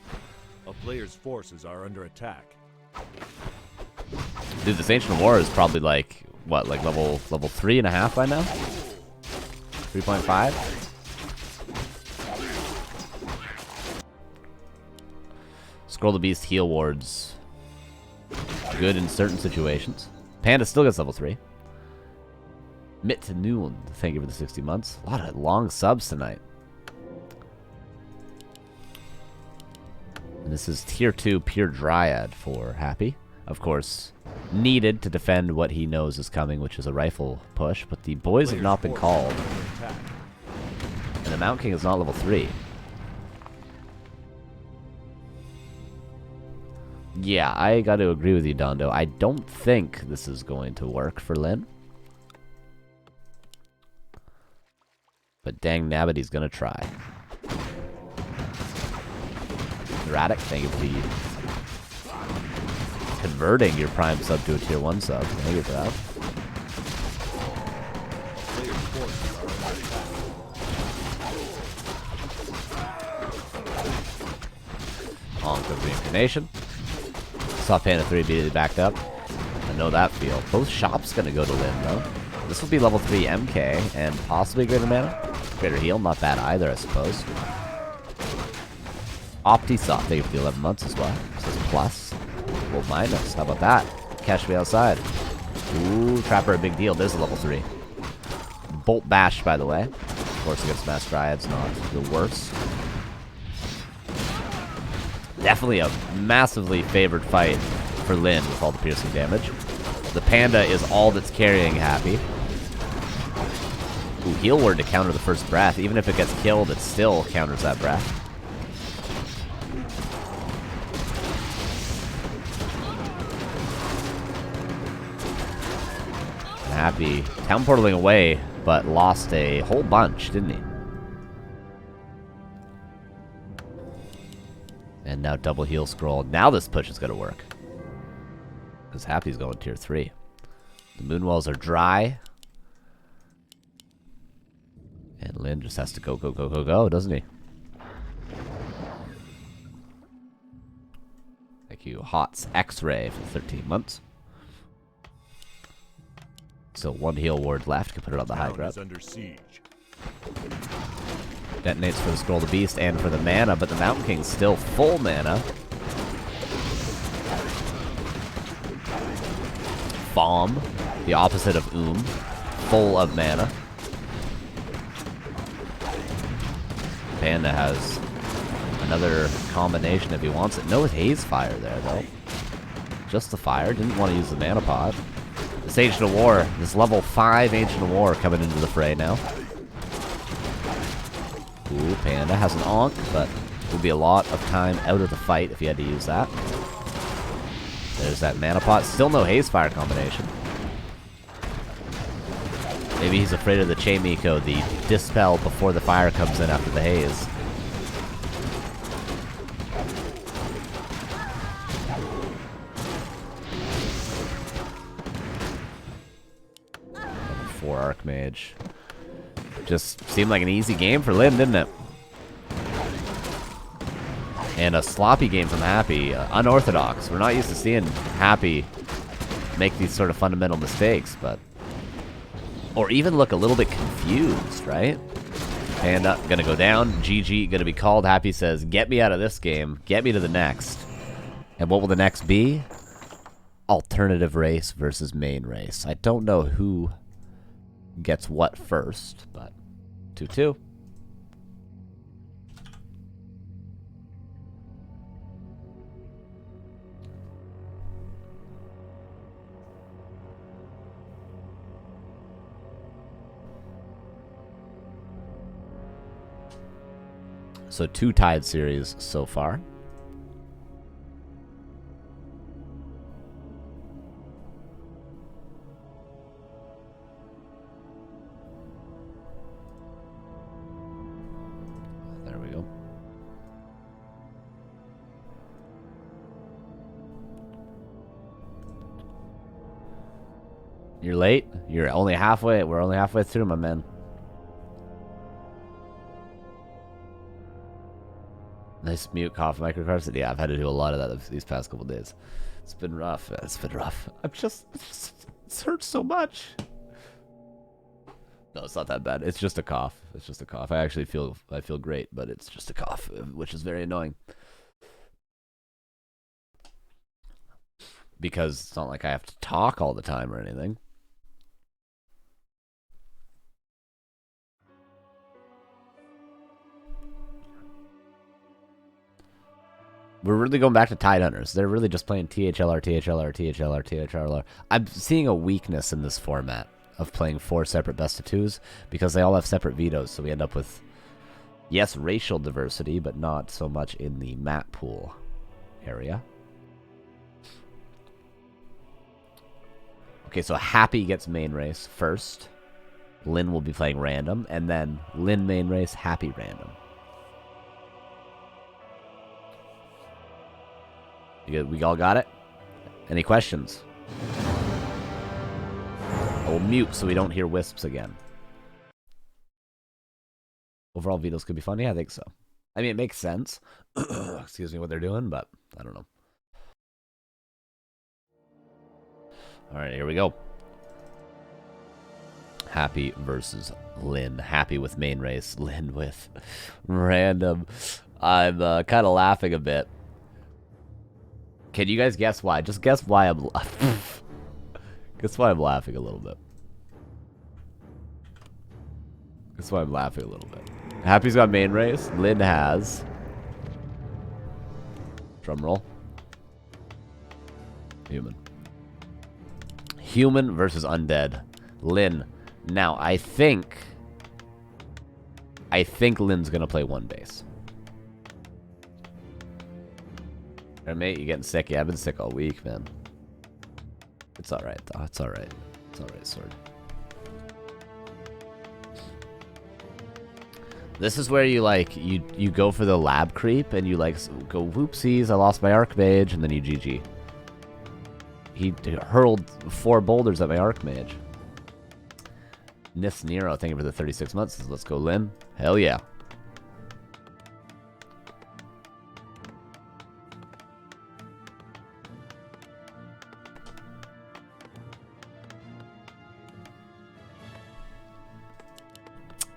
A player's forces are under attack.
Dude, this Ancient War is probably like, what, like level 3.5 by now? 3.5? Scroll the Beast heal wards. Good in certain situations. Panda still gets level 3. Mit to Noon, thank you for the 60 months. A lot of long subs tonight. And this is tier 2 pure Dryad for Happy. Of course, needed to defend what he knows is coming, which is a rifle push, but the boys have not been called. And the Mount King is not level 3. Yeah, I got to agree with you, Dondo. I don't think this is going to work for Lin. But dang nabbit, he's going to try. Erratic, thank you for the converting your prime sub to a tier 1 sub. Thank you for that. Honk of Reincarnation. Saw Panda 3 immediately backed up. I know that feel. Both shops gonna go to Lin though. This will be level 3 MK and possibly greater mana. Greater heal, not bad either, I suppose. Opti-Soft, thank you for the 11 months as well. This is plus. Well, minus. How about that? Catch me outside. Ooh, Trapper, a big deal. There's a level 3. Bolt Bash, by the way. Of course, against Mass Dryad's not the worst. Definitely a massively favored fight for Lin with all the piercing damage. The Panda is all that's carrying Happy. Ooh, heal word to counter the first breath. Even if it gets killed, it still counters that breath. Happy town portaling away, but lost a whole bunch, didn't he? And now double heal scroll. Now this push is going to work. Because Happy's going tier 3. The moonwells are dry. And Lin just has to go, go, go, go, go, doesn't he? Thank you, Hots X-Ray for 13 months. So one heal ward left. Can put it on the high ground.
Under siege.
Detonates for the Scroll of the Beast and for the mana, but the Mountain King's still full mana. Bomb, the opposite of full of mana. Panda has another combination if he wants it. No Haze Fire there, though. Just the fire. Didn't want to use the mana pod. This Ancient of War, this level 5 Ancient of War coming into the fray now. Ooh, Panda has an Onk, but will be a lot of time out of the fight if he had to use that. There's that mana pot. Still no Haze Fire combination. Maybe he's afraid of the Chain Miko, the Dispel before the fire comes in after the Haze. Archmage. Just seemed like an easy game for Lin, didn't it? And a sloppy game from Happy. Unorthodox. We're not used to seeing Happy make these sort of fundamental mistakes, but... Or even look a little bit confused, right? Panda gonna go down. GG gonna be called. Happy says, get me out of this game. Get me to the next. And what will the next be? Alternative race versus main race. I don't know who gets what first, but 2-2. So 2 tied series so far. You're late? You're only halfway. We're only halfway through, my man. Nice mute cough micro Carson. Yeah, I've had to do a lot of that these past couple days. It's been rough. It's been rough. It hurts so much. No, it's not that bad. It's just a cough. It's just a cough. I feel great, but it's just a cough, which is very annoying. Because it's not like I have to talk all the time or anything. We're really going back to Tide Hunters. They're really just playing THLR, THLR, THLR, THLR. I'm seeing a weakness in this format of playing 4 separate best of 2s because they all have separate vetoes, so we end up with, yes, racial diversity, but not so much in the map pool area. Okay, so Happy gets main race first. Lynn will be playing random, and then Lynn main race, Happy random. We all got it? Any questions? I will mute so we don't hear wisps again. Overall, vetoes could be fun. Yeah, I think so. I mean, it makes sense. Excuse me, what they're doing, but I don't know. All right, here we go. Happy versus Lynn. Happy with main race. Lynn with random. I'm kind of laughing a bit. Can you guys guess why? Just guess why I'm laughing. Guess why I'm laughing a little bit. Guess why I'm laughing a little bit. Happy's got main race. Lynn has. Drum roll. Human. Human versus undead. Lynn. Now, I think Lynn's gonna play one base. Hey, mate, you getting sick? Yeah, I've been sick all week, man. It's alright, though. It's alright. It's alright, Sword. This is where you, like, you go for the lab creep, and you, like, go, whoopsies, I lost my Archmage, and then you GG. He hurled 4 boulders at my Archmage. Nis Nero, thank you for the 36 months. Let's go, Lynn. Hell yeah.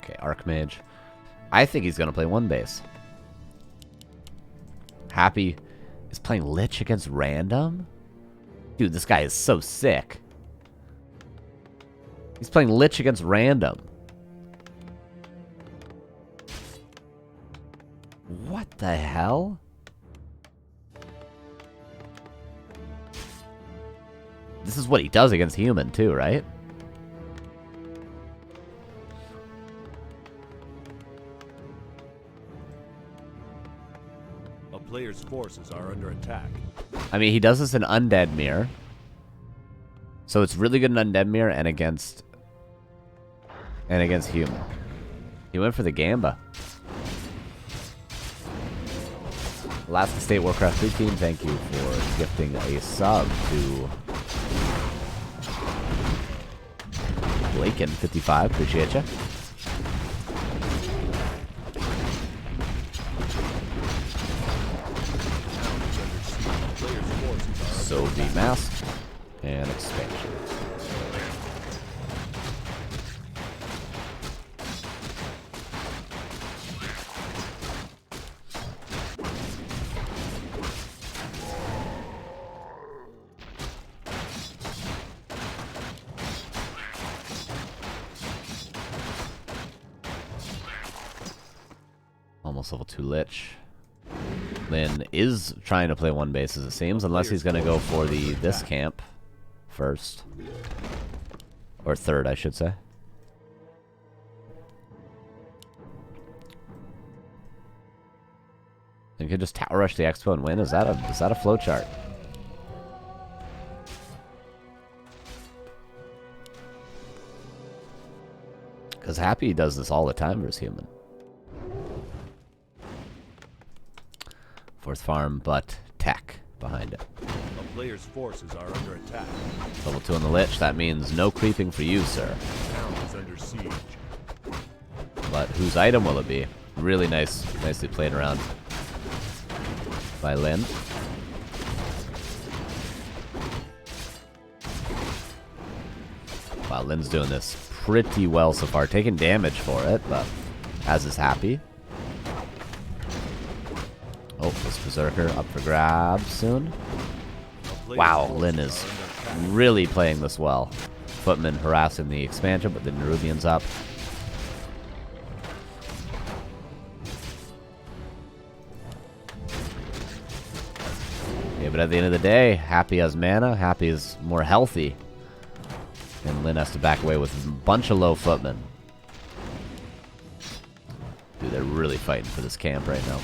Okay, Archmage. I think he's going to play one base. Happy is playing Lich against random? Dude, this guy is so sick. He's playing Lich against random. What the hell? This is what he does against human too, right?
A player's forces are under attack.
I mean, he does this in Undead Mirror. So it's really good in Undead Mirror and against human. He went for the Gamba. Alaska State Warcraft 3 team, thank you for gifting a sub to Blaken 55. Appreciate you. So the mask and expansion. Almost level 2 Lich. Lynn is trying to play one base as it seems, unless he's going to go for this camp first. Or third, I should say. You could just tower rush the expo and win. Is that a flowchart? Because Happy does this all the time versus human. Fourth farm, but tech behind it.
A player's forces are under attack.
Level 2 on the Lich. That means no creeping for you, sir.
Town is under siege.
But whose item will it be? Really nicely played around. by Lin. Wow, Lin's doing this pretty well so far. Taking damage for it, but as is Happy. Oh, this Berserker up for grabs soon. Wow, Lin is really playing this well. Footman harassing the expansion, but the Nerubian's up. Yeah, but at the end of the day, Happy has mana, Happy is more healthy. And Lin has to back away with a bunch of low footmen. Dude, they're really fighting for this camp right now.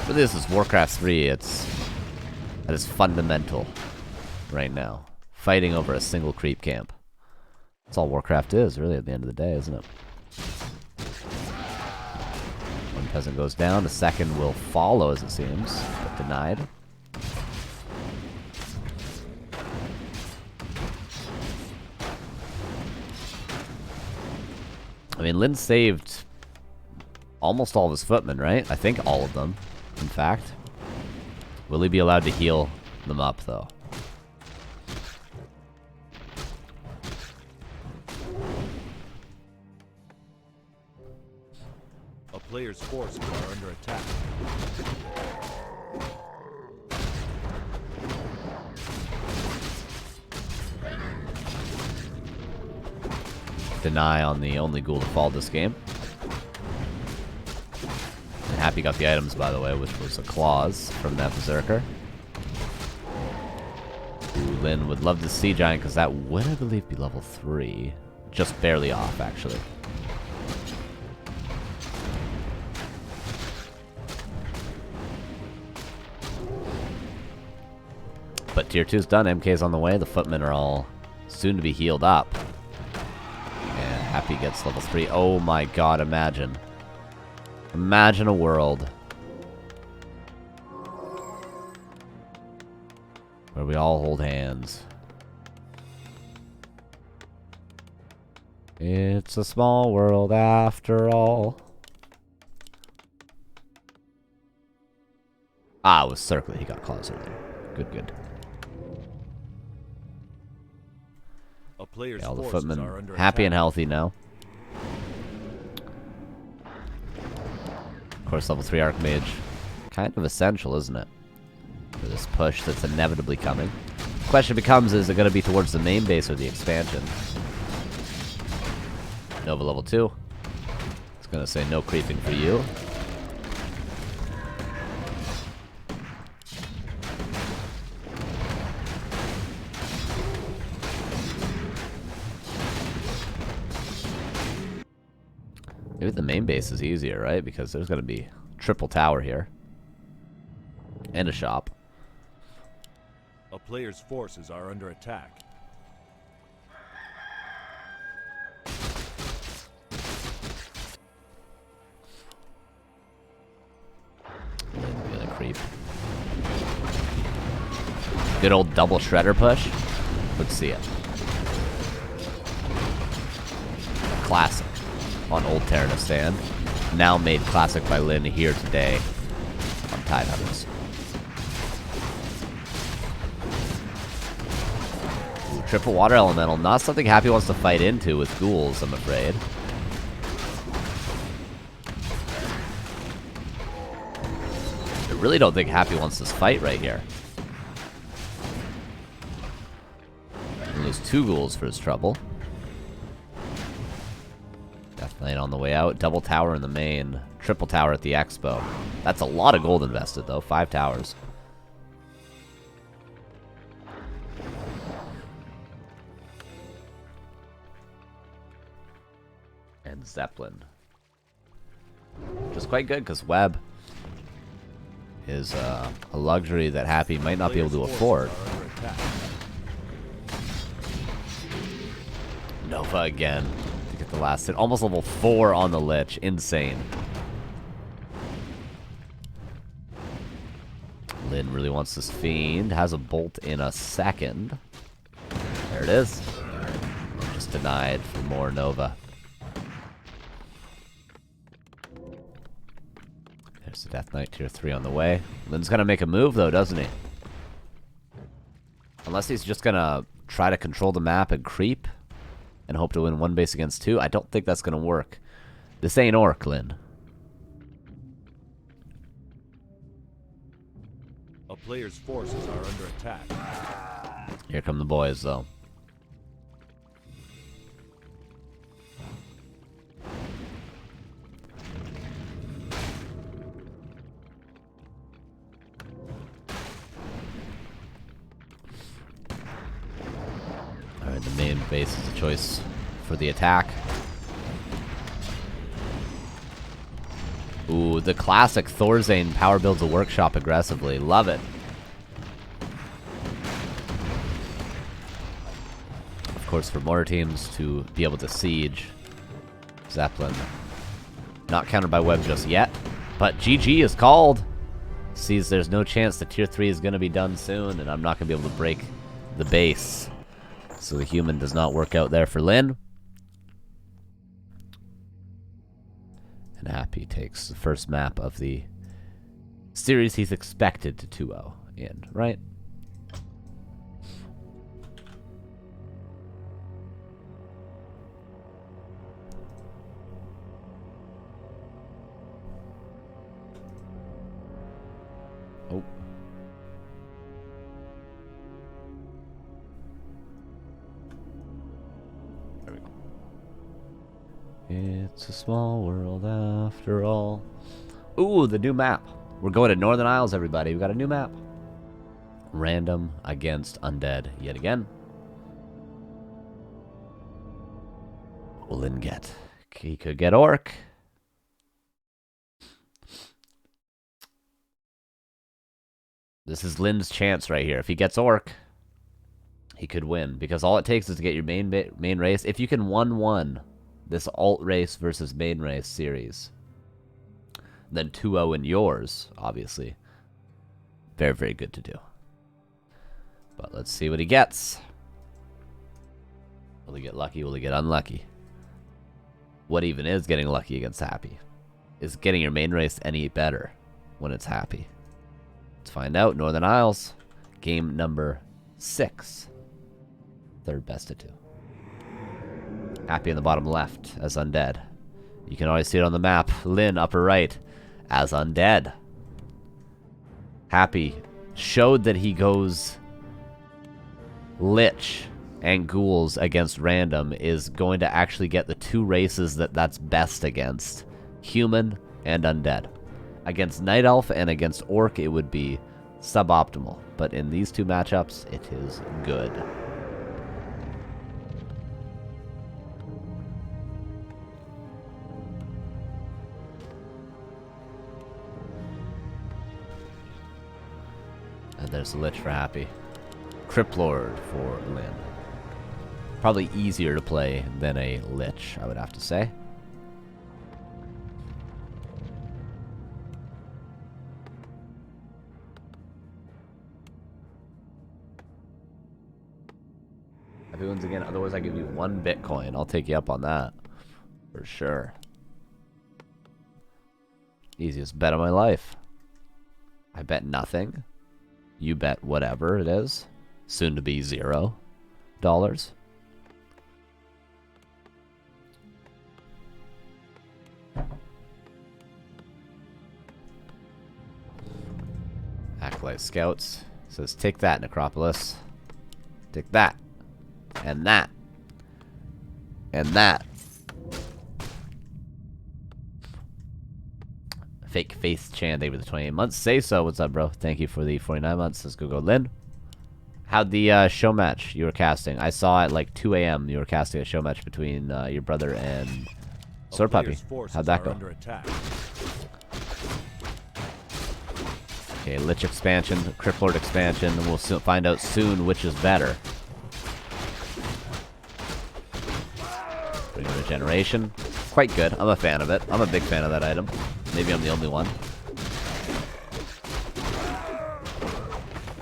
But this is Warcraft 3, that is fundamental right now. Fighting over a single creep camp. That's all Warcraft is, really, at the end of the day, isn't it? One peasant goes down, the second will follow, as it seems, but denied. I mean, Lin saved almost all of his footmen, right? I think all of them, in fact. Will he be allowed to heal them up, though?
A player's forces are under attack.
Deny on the only ghoul to fall this game. And Happy got the items, by the way, which was a clause from that Berserker. Ooh, Lin would love to see Giant, because that would, I believe, be level 3. Just barely off, actually. But tier 2's done, MK's on the way, the footmen are all soon to be healed up. Happy gets level 3. Oh my god, imagine. Imagine a world where we all hold hands. It's a small world after all. Ah, it was Circlet. He got claws earlier. Good, good.
Yeah,
all the footmen happy and healthy now. Of course, level 3 Archmage. Kind of essential, isn't it? For this push that's inevitably coming. The question becomes, is it going to be towards the main base or the expansion? Nova level 2. It's going to say no creeping for you. Maybe the main base is easier, right? Because there's going to be triple tower here. And a shop.
A player's forces are under attack.
Gonna creep. Good old double shredder push. Let's see it. Classic. On Old Terranistan. Now made classic by Lin here today on Tidehunters. Ooh, triple water elemental. Not something Happy wants to fight into with ghouls, I'm afraid. I really don't think Happy wants this fight right here. He'll lose 2 ghouls for his trouble. Deathknight on the way out. Double tower in the main. Triple tower at the expo. That's a lot of gold invested, though. 5 towers. And Zeppelin. Which is quite good, because Web is a luxury that Happy might not be able to afford. Nova again. To get the last hit. Almost level 4 on the Lich. Insane. Lin really wants this Fiend. Has a bolt in a second. There it is. Just denied for more Nova. There's the Death Knight tier 3 on the way. Lynn's gonna make a move though, doesn't he? Unless he's just gonna try to control the map and creep and hope to win one base against two. I don't think that's gonna work. This ain't Orc, Lynn.
A player's forces are under attack.
Here come the boys, though. Alright, the main base is a choice for the attack. Ooh, the classic Thorzane power builds a workshop aggressively. Love it. Of course, for more teams to be able to siege Zeppelin. Not countered by web just yet, but GG is called. Sees there's no chance the tier 3 is going to be done soon, and I'm not going to be able to break the base. So the human does not work out there for Lynn. And Happy takes the first map of the series he's expected to 2-0 in, right? Oh. There we go. It's a small world after all. Ooh, the new map. We're going to Northern Isles, everybody. We got a new map. Random against undead yet again. Will Lynn get? He could get Orc. This is Lynn's chance right here. If he gets Orc, he could win. Because all it takes is to get your main race. If you can 1-1 this alt race versus main race series, then 2-0 in yours, obviously. Very, very good to do. But let's see what he gets. Will he get lucky? Will he get unlucky? What even is getting lucky against Happy? Is getting your main race any better when it's Happy? Let's find out. Northern Isles, game number 6. Third best of 2. Happy in the bottom left as undead. You can always see it on the map. Lynn, upper right, as undead. Happy showed that he goes Lich and Ghouls against random is going to actually get the 2 races that's best against. Human and undead. Against Night Elf and against Orc, it would be suboptimal. But in these 2 matchups, it is good. And there's a Lich for Happy. Crypt Lord for Lynn. Probably easier to play than a Lich, I would have to say. Happy wins again, otherwise I give you 1 Bitcoin. I'll take you up on that. For sure. Easiest bet of my life. I bet nothing. You bet whatever it is. Soon to be $0. Acolyte Scouts says, take that, Necropolis. Take that. And that. And that. Fake Faith Chan, thank you for the 28 months. Say so. What's up, bro? Thank you for the 49 months. Let's go, Lynn. How'd the show match you were casting? I saw at like 2 a.m. you were casting a show match between your brother and Sword Puppy. How'd that go? Okay, Lich expansion, Crypt Lord expansion, and we'll find out soon which is better. Bring regeneration. Quite good. I'm a fan of it. I'm a big fan of that item. Maybe I'm the only one.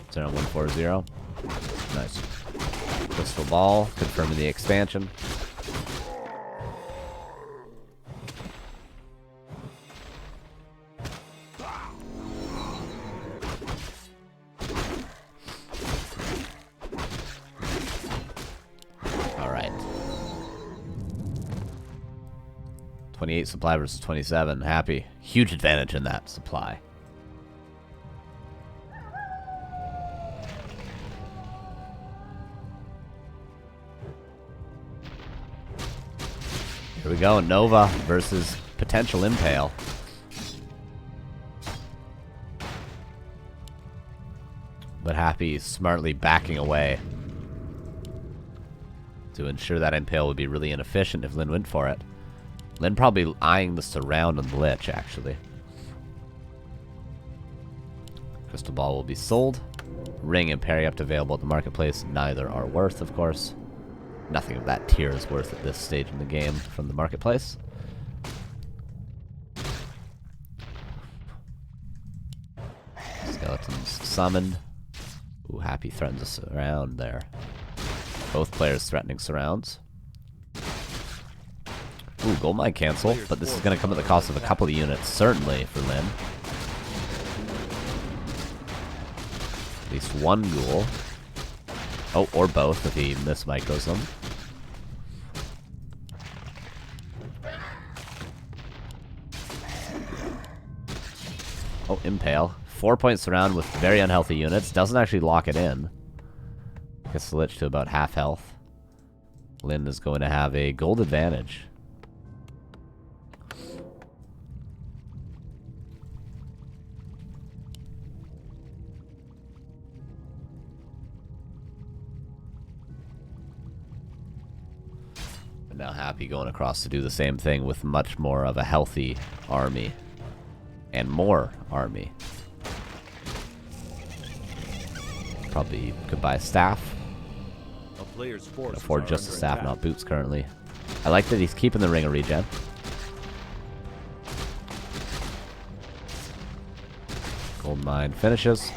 It's around 140. Nice. Crystal Ball, confirming the expansion. 28 supply versus 27. Happy. Huge advantage in that supply. Here we go. Nova versus potential Impale. But Happy smartly backing away to ensure that Impale would be really inefficient if Lin went for it. Lin probably eyeing the surround on the Lich, actually. Crystal Ball will be sold. Ring and Periapt available at the marketplace. Neither are worth, of course. Nothing of that tier is worth at this stage in the game from the marketplace. Skeletons summoned. Ooh, Happy threatens a surround there. Both players threatening surrounds. Ooh, Goldmine cancel, but this is going to come at the cost of a couple of units, certainly, for Lin. At least one ghoul. Oh, or both if he mismicros them. Oh, Impale. 4-point surround with very unhealthy units. Doesn't actually lock it in. Gets the Lich to about half health. Lin is going to have a gold advantage. But now Happy going across to do the same thing with much more of a healthy army. And more army. Probably could buy a staff. Can afford just a staff, not boots currently. I like that he's keeping the ring of regen. Gold mine finishes.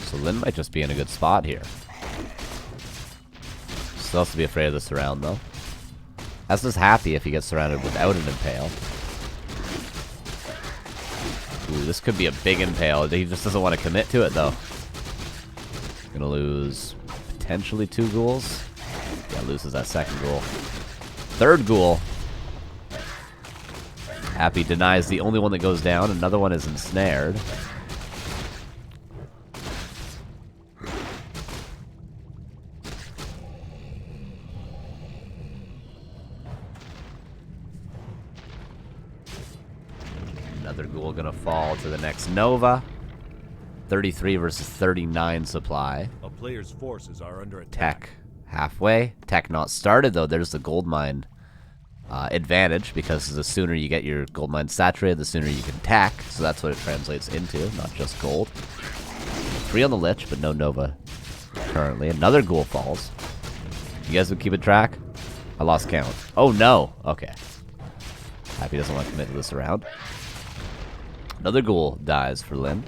So Lin might just be in a good spot here. Still has to be afraid of the surround though. As does Happy if he gets surrounded without an Impale. Ooh, this could be a big Impale. He just doesn't want to commit to it, though. Gonna lose potentially 2 ghouls. Yeah, loses that second ghoul. Third ghoul. Happy denies the only one that goes down. Another one is ensnared. Another ghoul gonna fall to the next Nova. 33 versus 39 supply.
A player's forces are under attack.
Tech halfway. Tech not started though. There's the gold mine advantage, because the sooner you get your gold mine saturated, the sooner you can tech. So that's what it translates into, not just gold. 3 on the Lich, but no Nova currently. Another ghoul falls. You guys would keep it track? I lost count. Oh no. Okay. Happy doesn't want to commit to this round. Another ghoul dies for Lin.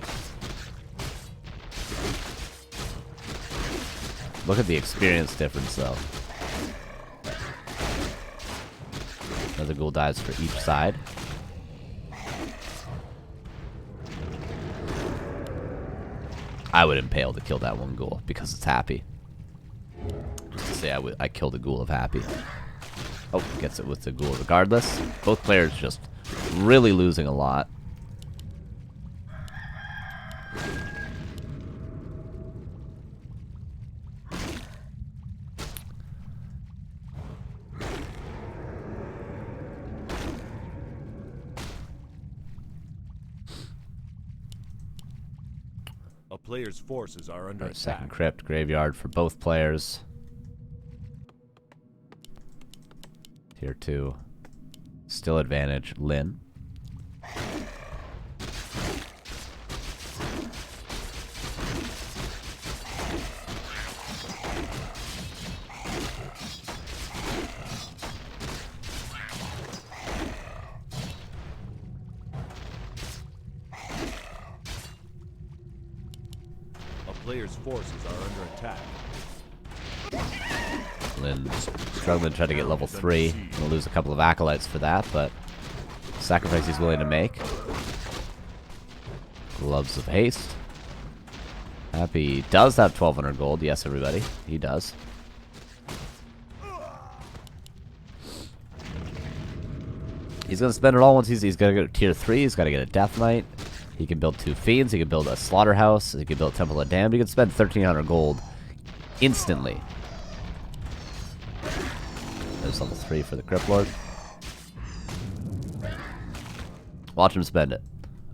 Look at the experience difference, though. Another ghoul dies for each side. I would Impale to kill that one ghoul, because it's Happy. Just to say I killed a ghoul of Happy. Oh, gets it with the ghoul regardless. Both players just really losing a lot.
A player's forces are under attack.
Second crypt graveyard for both players. Tier 2. Still advantage Lin.
Players' forces are under attack.
Lin's struggling to try to get level 3. Gonna lose a couple of acolytes for that, but sacrifice he's willing to make. Gloves of haste. Happy does have 1,200 gold. Yes, everybody. He does. He's going to spend it all once he's got to go to tier 3. He's got to get a Death Knight. He can build 2 Fiends. He can build a Slaughterhouse. He can build a Temple of Damned. He can spend 1,300 gold instantly. There's level 3 for the Crypt Lord. Watch him spend it.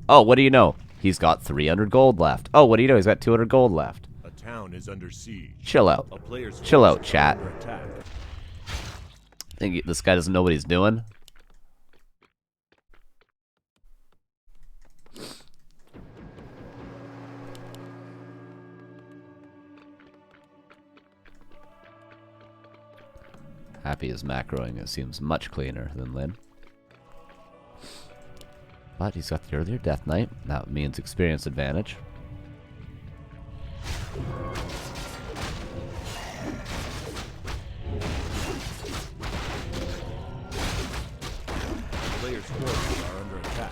Oh, what do you know? He's got 300 gold left. Oh, what do you know? He's got 200 gold left.
A town is under siege.
Chill out.
A player's
Chill out,
forces
chat.
are under attack.
Think this guy doesn't know what he's doing? Happy is macroing. It seems much cleaner than Lin. But he's got the earlier Death Knight. That means experience advantage.
Players' forces are under attack.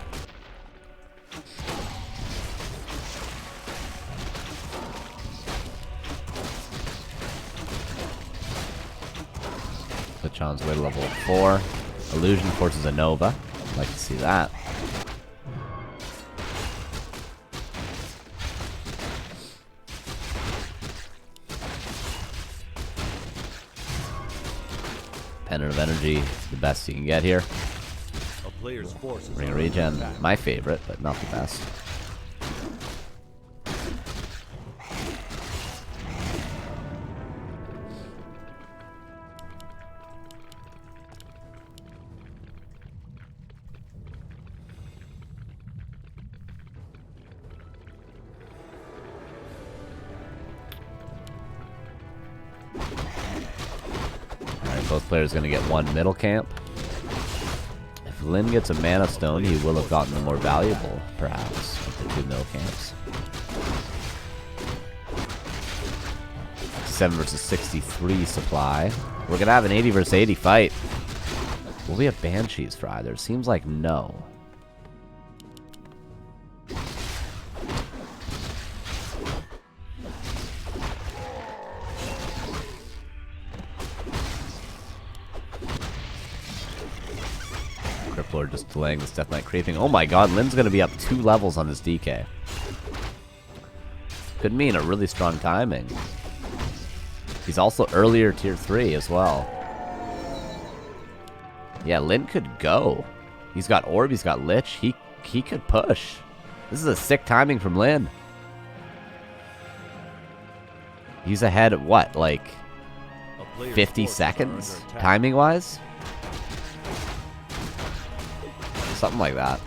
Lechon's way to level 4. Illusion forces a Nova. I'd like to see that. Pendant of Energy, the best you can get here.
A player's forces
Ring
are
of
under
Regen,
attack.
my favorite, but not the best. Both players going to get 1 middle camp. If Lin gets a Mana Stone, he will have gotten the more valuable, perhaps, with the 2 middle camps. 7 versus 63 supply. We're going to have an 80 versus 80 fight. Will we have Banshees for either? Seems like no. Lord just delaying this Death Knight creeping. Oh my god, Lin's going to be up 2 levels on his DK. Could mean a really strong timing. He's also earlier tier 3 as well. Yeah, Lin could go. He's got Orb, he's got Lich. He could push. This is a sick timing from Lin. He's ahead at what, like 50 seconds timing-wise? Something like that.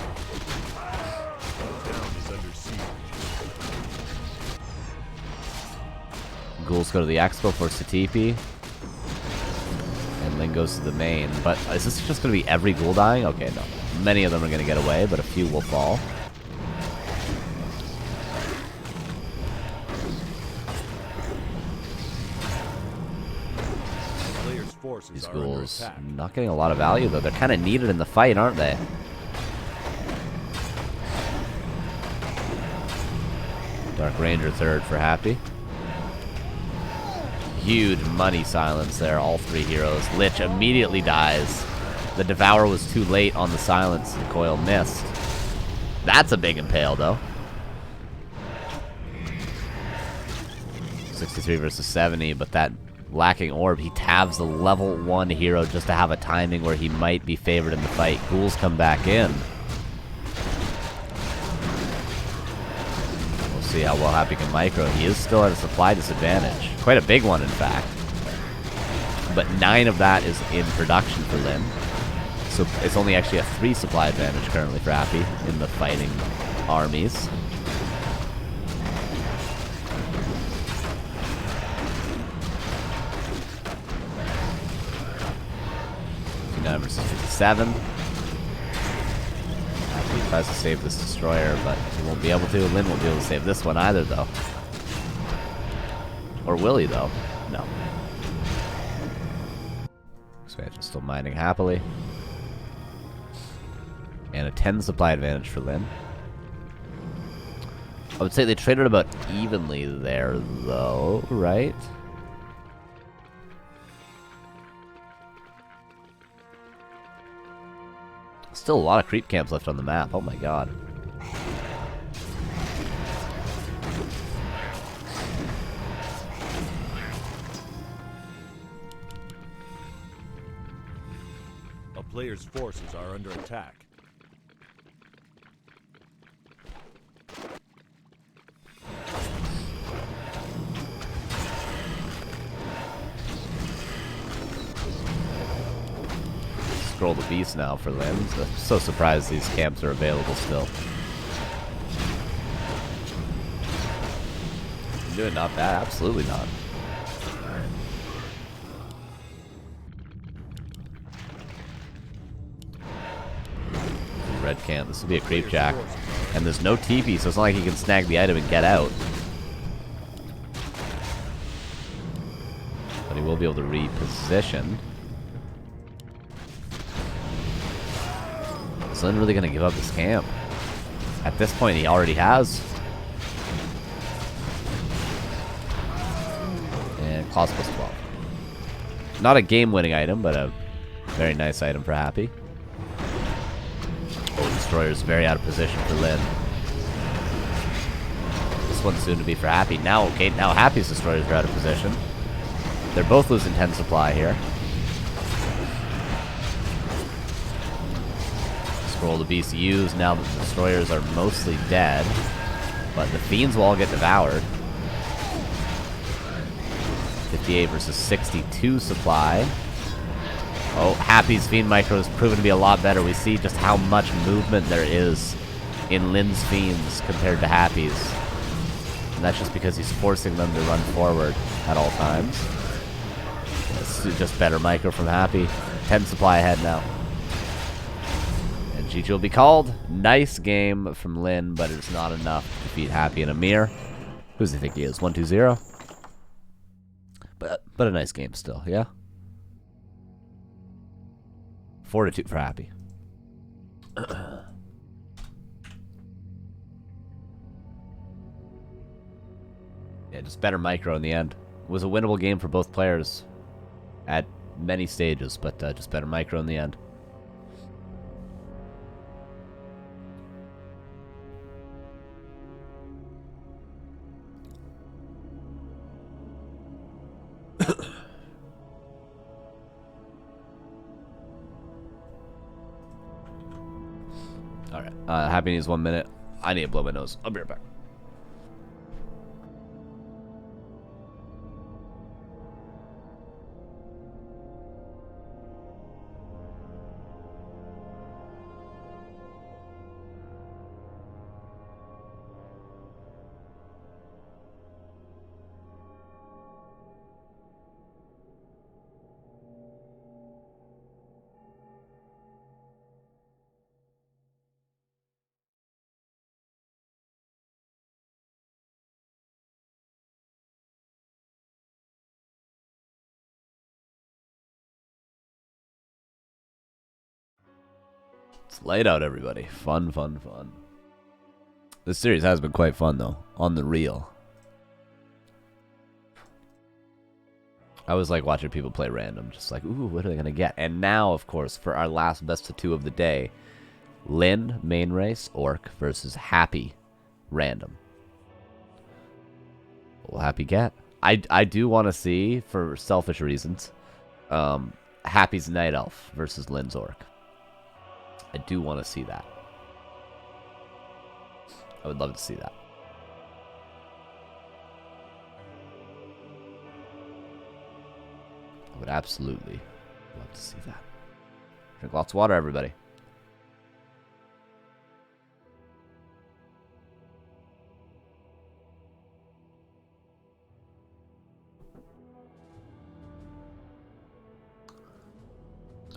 Ghouls go to the Expo for Satipi. And Lin goes to the main. But is this just going to be every ghoul dying? Okay, no. Many of them are going to get away, but a few will fall. These ghouls not getting a lot of value, though. They're kind of needed in the fight, aren't they? Dark Ranger 3rd for Happy. Huge money silence there, all 3 heroes. Lich immediately dies. The Devour was too late on the silence, and Coil missed. That's a big impale, though. 63 versus 70, but that lacking Orb, he tabs the level 1 hero just to have a timing where he might be favored in the fight. Ghouls come back in. See how well Happy can micro. He is still at a supply disadvantage. Quite a big one, in fact. But 9 of that is in production for Lin. So it's only actually a 3 supply advantage currently for Happy in the fighting armies. 59 versus 57. He tries to save this destroyer, but he won't be able to. Lin won't be able to save this one either, though. Or will he, though? No. Expansion still mining happily. And a 10 supply advantage for Lin. I would say they traded about evenly there, though, right? Still a lot of creep camps left on the map. Oh my god.
A player's forces are under attack.
Scroll the beast now for limbs. I'm so surprised these camps are available still. Doing not bad, absolutely not. Red camp, this will be a creep jack. And there's no TP, so it's not like he can snag the item and get out. But he will be able to reposition. Is Lynn really gonna give up this camp? At this point, he already has. And cost plus 12. Not a game-winning item, but a very nice item for Happy. Oh, Destroyer's very out of position for Lynn. This one's soon to be for Happy. Now, okay, now Happy's Destroyers are out of position. They're both losing 10 supply here. Scroll the BCUs. Now the Destroyers are mostly dead, but the Fiends will all get devoured. 58 versus 62 supply. Oh, Happy's Fiend Micro has proven to be a lot better. We see just how much movement there is in Lynn's Fiends compared to Happy's. And that's just because he's forcing them to run forward at all times. It's just better micro from Happy. 10 supply ahead now. And GG will be called. Nice game from Lynn, but it's not enough to defeat Happy and Amir. Who does he think he is? 1-2-0? But a nice game still, yeah? 4-2 for Happy. Yeah, just better micro in the end. It was a winnable game for both players at many stages, but just better micro in the end. Alright, Happy needs 1 minute. I need to blow my nose. I'll be right back. It's light out, everybody. Fun, fun, fun. This series has been quite fun, though. On the real. I always like watching people play random. Just like, ooh, what are they going to get? And now, of course, for our last best of 2 of the day. Lynn, main race, Orc versus Happy, random. What will Happy get? I do want to see, for selfish reasons, Happy's Night Elf versus Lynn's Orc. I do want to see that. I would love to see that. I would absolutely love to see that. Drink lots of water, everybody.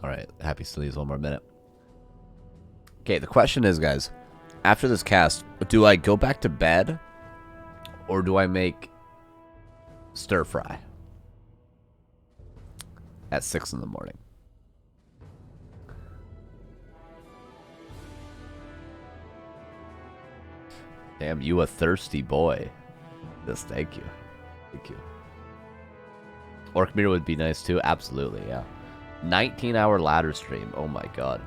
Alright, Happy still needs 1 more minute. Okay, the question is, guys, after this cast, do I go back to bed or do I make stir fry at 6 in the morning? Damn, you a thirsty boy. Yes, thank you. Thank you. Orc Mirror would be nice too. Absolutely, yeah. 19-hour ladder stream. Oh my god.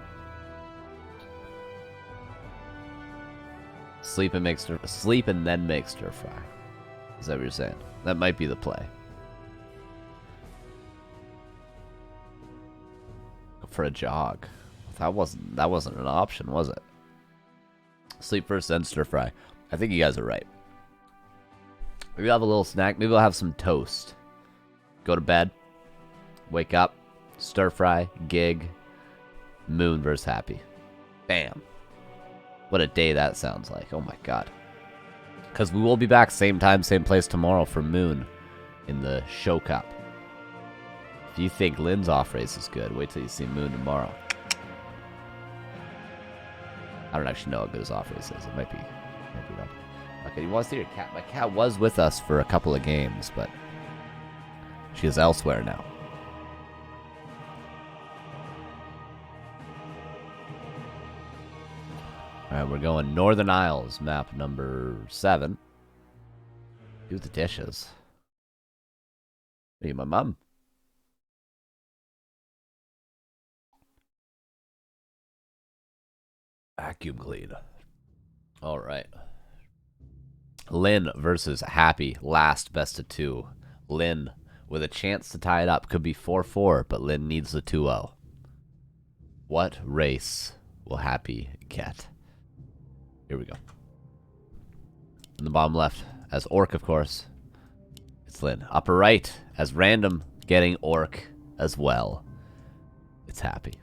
Sleep and then make stir fry. Is that what you're saying? That might be the play. For a jog. That wasn't an option, was it? Sleep first, then stir fry. I think you guys are right. Maybe we'll have a little snack. Maybe we'll have some toast. Go to bed. Wake up. Stir fry. Gig. Moon versus Happy. Bam. What a day that sounds like. Oh my god. Because we will be back same time, same place tomorrow for Moon in the Show Cup. If you think Lynn's off race is good, wait till you see Moon tomorrow. I don't actually know how good his off race is. It might be though. Okay, you want to see your cat? My cat was with us for a couple of games, but she is elsewhere now. Alright, we're going Northern Isles, map number 7. Do the dishes. Hey, my mom. Vacuum clean. Alright. Lynn versus Happy. Last best of 2. Lynn with a chance to tie it up. Could be 4-4, but Lynn needs the 2-0. What race will Happy get? Here we go. In the bottom left, as Orc, of course, it's Lynn. Upper right, as Random, getting Orc as well. It's Happy.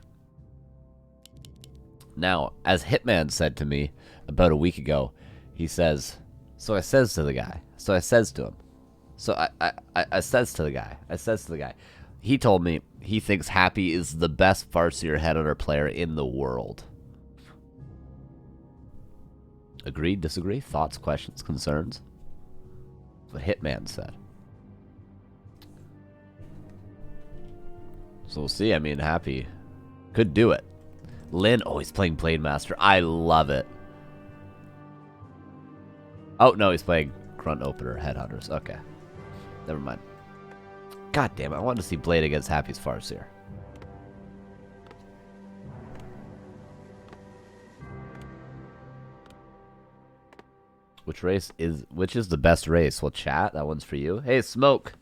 Now, as Hitman said to me about a week ago, he says, so I says to the guy, so I says to him, so I says to the guy, he told me he thinks Happy is the best Farseer headhunter player in the world. Agreed, disagree, thoughts, questions, concerns? That's what Hitman said. So we'll see. I mean, Happy could do it. Lynn, oh, he's playing Blade Master. I love it. Oh, no, he's playing Grunt Opener, Headhunters. Okay. Never mind. God damn it, I wanted to see Blade against Happy's Farseer. Which is the best race? Well, chat, that one's for you. Hey, Smoke.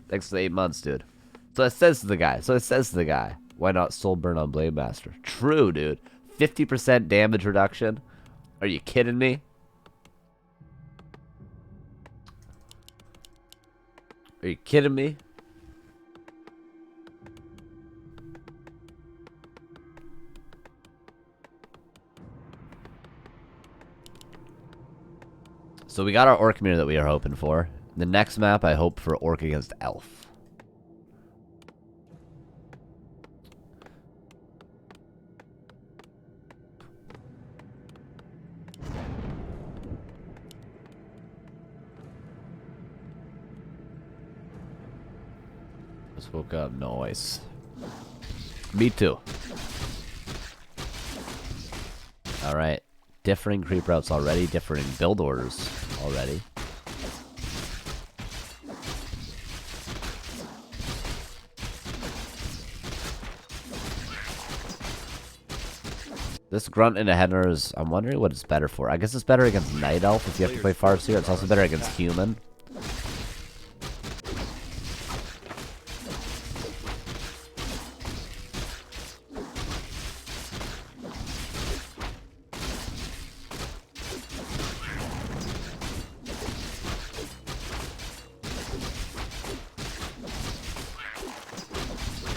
Thanks for the 8 months, dude. So it says to the guy. Why not Soul Burn on Blade Master? True, dude. 50% damage reduction. Are you kidding me? Are you kidding me? So we got our Orc mirror that we are hoping for. The next map, I hope for Orc against Elf. Just woke up. Noise. Me too. Alright. Differing creep routes already. Differing build orders already. This Grunt and a Headhunter is... I'm wondering what it's better for. I guess it's better against Night Elf if you have to play Farseer. It's also better against Human.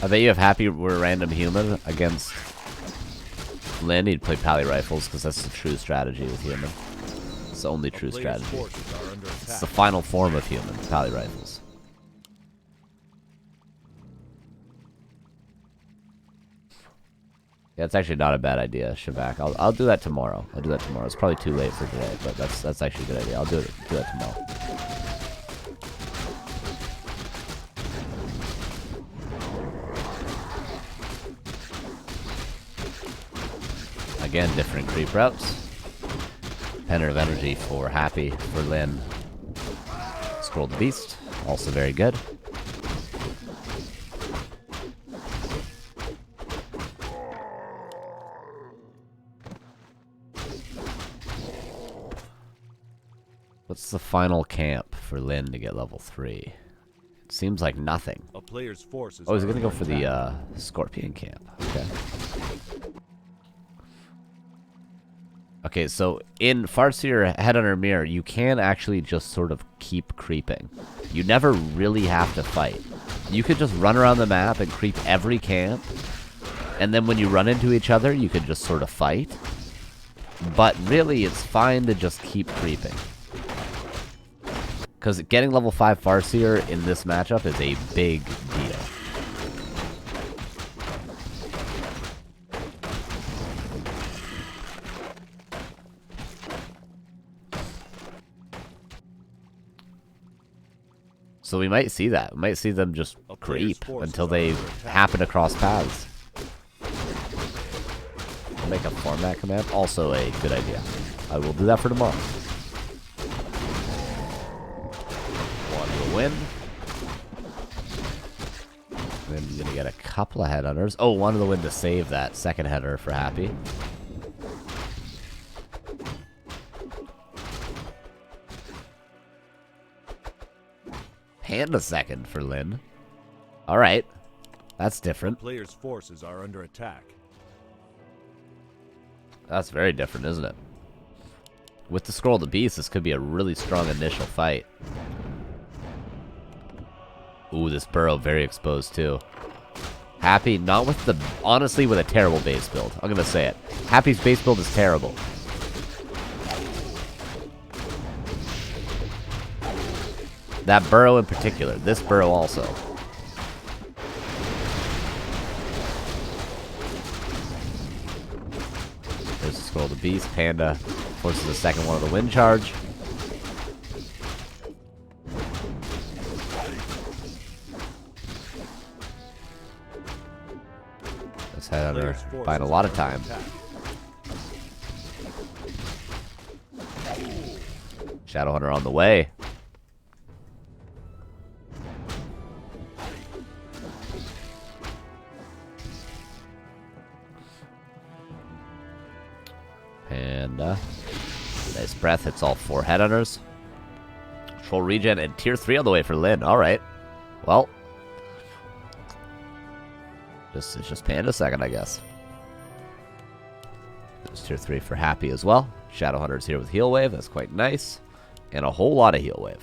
I bet you if Happy were Random Human against Lynn, he'd play Pally Rifles because that's the true strategy with Human. It's the only true strategy. It's the final form of Human, Pally Rifles. Yeah, it's actually not a bad idea, Shabak. I'll do that tomorrow. It's probably too late for today, but that's actually a good idea. I'll do that tomorrow. Again, different creep routes. Penner of Energy for Happy, for Lynn. Scroll the Beast, also very good. What's the final camp for Lynn to get level 3? It seems like nothing.
A player's forces.
Oh, he's gonna go for the Scorpion camp. Okay. Okay, so in Farseer Headhunter Mirror, you can actually just sort of keep creeping. You never really have to fight. You could just run around the map and creep every camp, and then when you run into each other, you could just sort of fight. But really, it's fine to just keep creeping. Because getting level 5 Farseer in this matchup is a big deal. So we might see that. We might see them just creep until they happen to cross paths. I'll make a format command. Also a good idea. I will do that for tomorrow. One will win. Then you're gonna get a couple of headhunters. Oh, one of the win to save that second header for Happy. And a second for Lynn. Alright. That's different.
Players' forces are under attack.
That's very different, isn't it? With the Scroll of the Beast, this could be a really strong initial fight. Ooh, this burrow very exposed too. Happy, not with the... Honestly, with a terrible base build. I'm gonna say it. Happy's base build is terrible. That burrow in particular. This burrow also. There's the Scroll of the Beast. Panda forces the second one of the wind charge. This headhunter buying a lot of time. Shadowhunter on the way. And nice breath hits all 4 headhunters. Control regen and tier 3 on the way for Lynn. Alright. Well. It's just Panda second, I guess. There's tier 3 for Happy as well. Shadowhunter's here with Heal Wave. That's quite nice. And a whole lot of Heal Wave.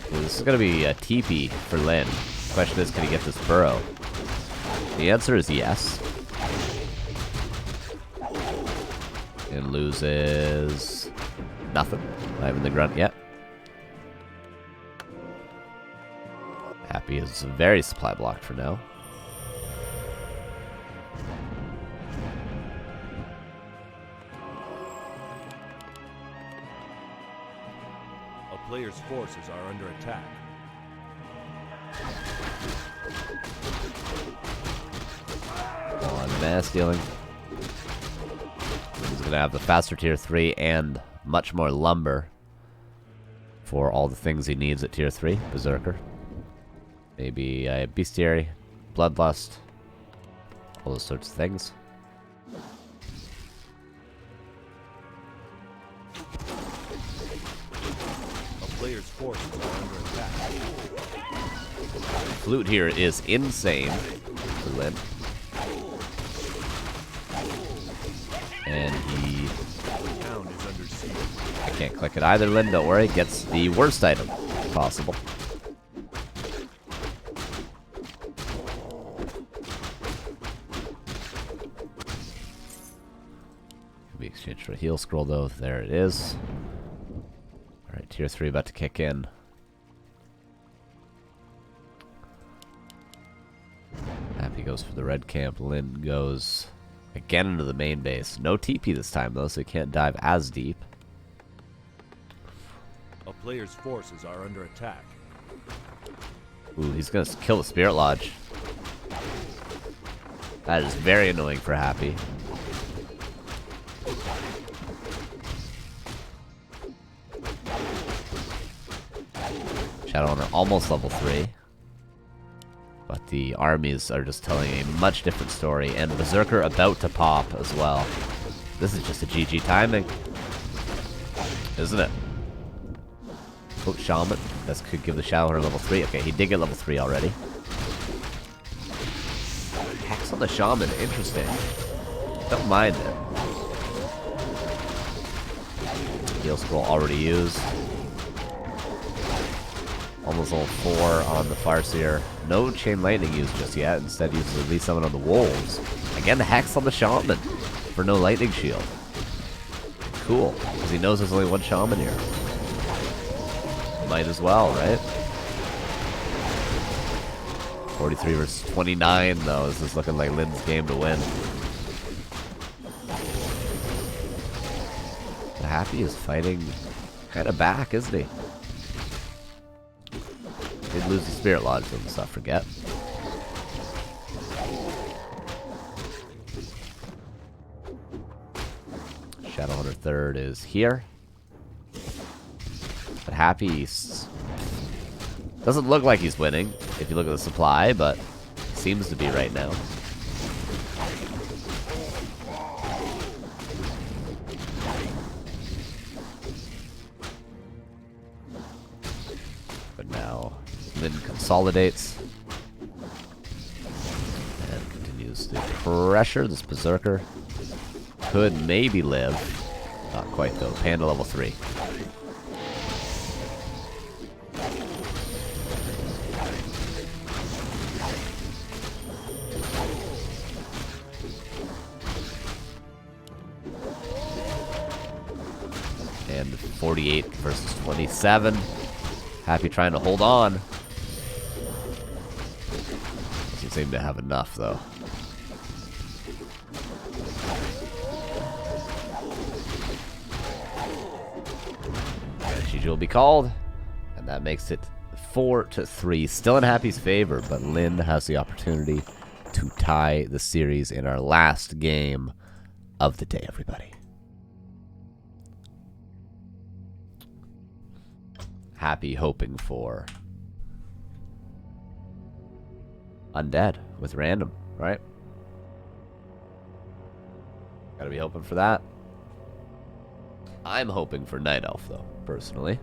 This is going to be a TP for Lynn. The question is, can he get this burrow? The answer is yes. And loses nothing. Not even the grunt yet. Happy is very supply blocked for now.
A player's forces are under attack.
On mass dealing. He's going to have the faster tier 3 and much more lumber for all the things he needs at tier 3. Berserker. Maybe a Bestiary, Bloodlust, all those sorts of things.
A player's forces are under attack.
Flute here is insane for Lynn. And he...
Town is under siege.
I can't click it either, Lynn, don't worry. Gets the worst item possible. Can be exchanged for a heal scroll, though. There it is. Alright, tier 3 about to kick in. Happy goes for the red camp. Lynn goes again into the main base. No TP this time, though, so he can't dive as deep.
A player's forces are under attack.
Ooh, he's gonna kill the Spirit Lodge. That is very annoying for Happy. Shadowrunner almost level 3. But the armies are just telling a much different story. And Berserker about to pop as well. This is just a GG timing. Isn't it? Oh, Shaman. This could give the Shadowrunner level 3. Okay, he did get level 3 already. Hex on the Shaman. Interesting. Don't mind it. Heal Scroll already used. Almost level 4 on the Farseer. No Chain Lightning used just yet. Instead uses at least summon on the Wolves. Again, the Hex on the Shaman. For no Lightning Shield. Cool. Because he knows there's only one Shaman here. Might as well, right? 43 versus 29, though. This is looking like Lynn's game to win. The Happy is fighting kind of back, isn't he? Did lose the Spirit Lodge, so let's not forget. Shadowhunter 3rd is here. But Happy doesn't look like he's winning if you look at the supply, but seems to be right now. But now Lynn consolidates and continues to pressure. This Berserker could maybe live. Not quite though. Panda level 3. And 48 versus 27. Happy trying to hold on. Doesn't seem to have enough though. GG will be called, and that makes it 4-3. Still in Happy's favor, but Lynn has the opportunity to tie the series in our last game of the day, everybody. Happy hoping for Undead with random, right? Gotta be hoping for that. I'm hoping for Night Elf, though, personally.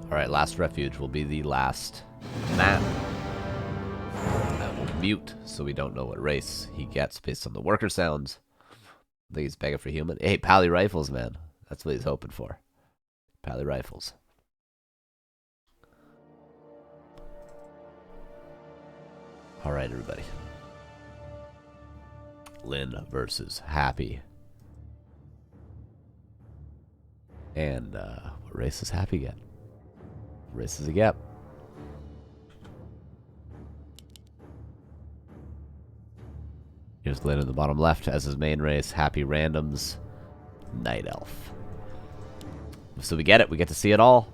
Alright, last refuge will be the last map. I will mute so we don't know what race he gets based on the worker sounds. I think he's begging for human. Hey, Pally Rifles, man. That's what he's hoping for. Pally Rifles. Alright, everybody. Lynn versus Happy. And, what race does Happy get? What race does he get? Here's Lynn in the bottom left as his main race. Happy randoms. Night Elf. So we get it. We get to see it all.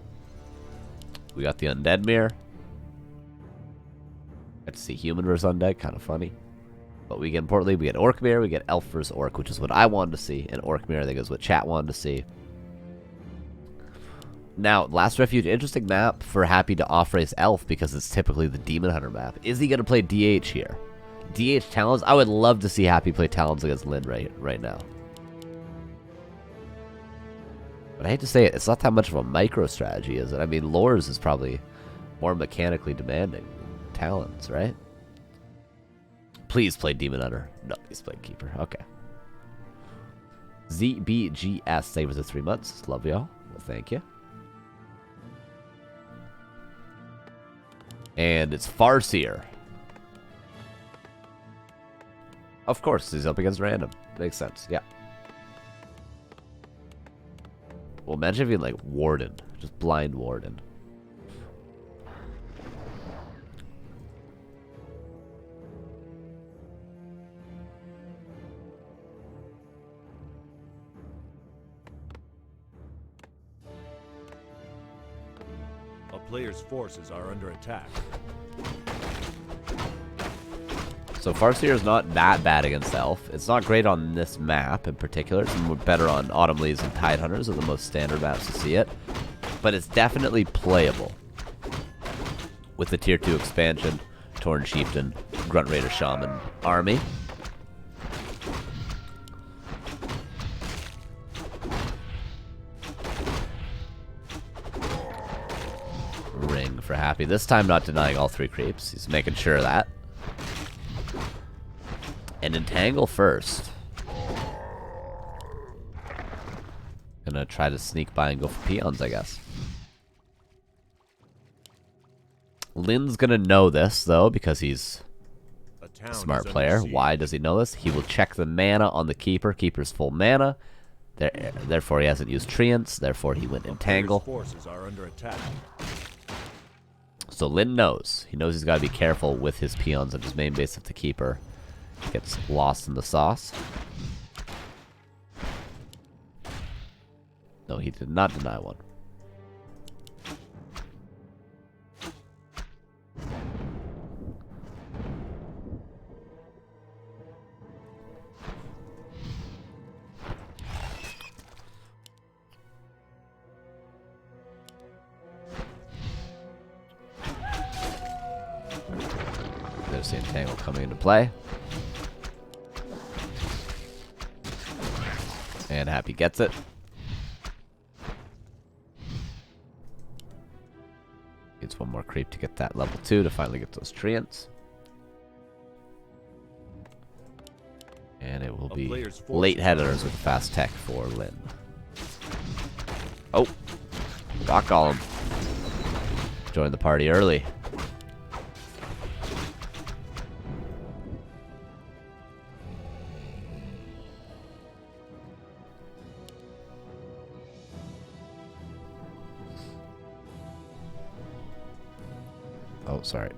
We got the Undead Mirror. Get to see Human versus Undead. Kind of funny. But we get, importantly, we get Orc Mirror. We get Elf versus Orc, which is what I wanted to see. And Orc Mirror, I think, is what chat wanted to see. Now, Last Refuge, interesting map for Happy to off-race Elf because it's typically the Demon Hunter map. Is he going to play DH here? DH Talons? I would love to see Happy play Talons against Lynn right now. But I hate to say it, it's not that much of a micro strategy, is it? I mean, Lores is probably more mechanically demanding than Talons, right? Please play Demon Hunter. No, he's playing Keeper. Okay. ZBGS savers the 3 months. Love y'all. Well, thank you. And it's Farseer. Of course, he's up against random. Makes sense, yeah. Well, imagine if he like Warden. Just blind Warden.
player's forces are under attack.
So Farseer is not that bad against Elf. It's not great on this map in particular. It's better on Autumn Leaves and Tidehunters are the most standard maps to see it. But it's definitely playable. With the Tier 2 expansion, Tauren Chieftain, Grunt Raider Shaman army. Ring for Happy. This time not denying all 3 creeps. He's making sure of that. And entangle first. Gonna try to sneak by and go for peons, I guess. Lynn's gonna know this, though, because he's a smart player. Why does he know this? He will check the mana on the Keeper. Keeper's full mana. Therefore, he hasn't used Treants. Therefore, he went Entangle.
Forces are under attack.
So Lynn knows. He knows he's got to be careful with his peons on his main base if the Keeper gets lost in the sauce. No, he did not deny one. There's the Entangle coming into play. And Happy gets it. Needs one more creep to get that level 2 to finally get those Treants. And it will be late headers with fast tech for Lynn. Oh! Rock Golem. Joined the party early. Oh, sorry.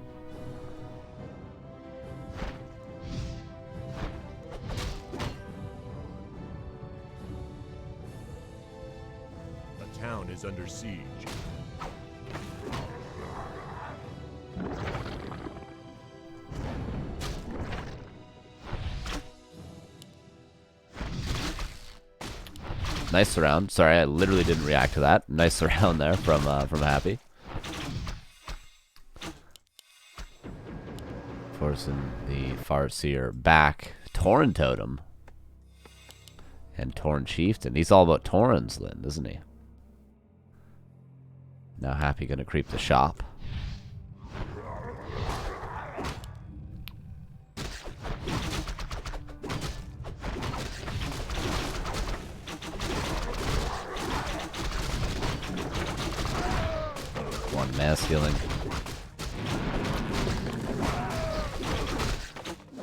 The town is under siege.
Nice surround. Sorry, I literally didn't react to that. Nice surround there from Happy. Forcing the Farseer back. Tauren Totem. And Tauren Chieftain. He's all about Taurens, Lynn, isn't he? Now Happy gonna creep the shop. One mass healing.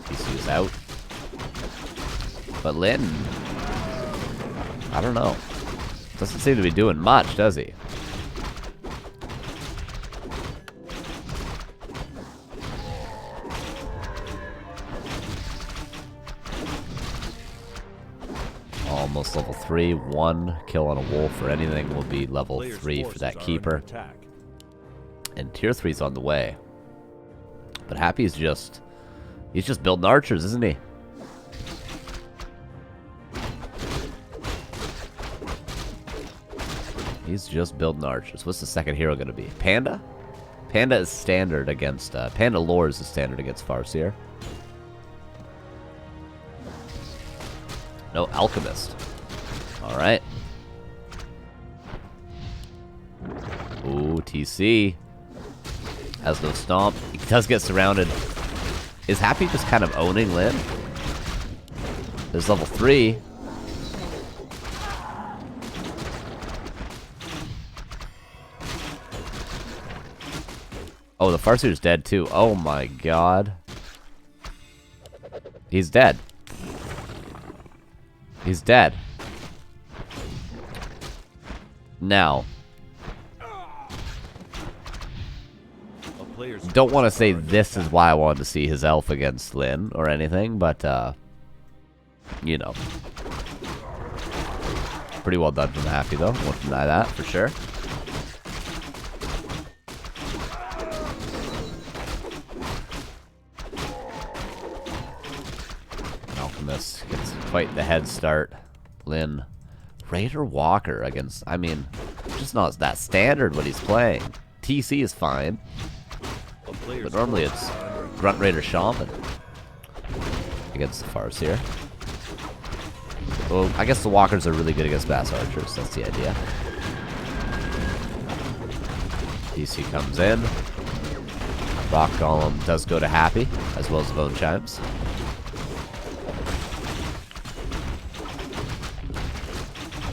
PC's out. But Lynn, I don't know. Doesn't seem to be doing much, does he? Almost level 3. 1 kill on a wolf or anything will be level 3 for that Keeper. And tier 3's on the way. But Happy's just... he's just building archers, isn't he? He's just building archers. What's the second hero going to be? Panda? Panda is standard against... Panda lores is standard against Farseer. No, Alchemist. Alright. Ooh, TC. Has no stomp. He does get surrounded. Is Happy just kind of owning Lynn? There's level 3. Oh, the Farseer's dead too. Oh my god. He's dead. He's dead. Now. Don't want to say this is why I wanted to see his elf against Lynn or anything, but, you know. Pretty well done from Happy, though. Won't deny that, for sure. Alchemist gets quite the head start. Lynn. Raider Walker against, I mean, just not that standard what he's playing. TC is fine. But normally it's Grunt Raider Shaman against the CORSAIR. Well, I guess the Walkers are really good against Bass Archers. That's the idea. TC comes in. Rock Golem does go to Happy, as well as the Bone Chimes.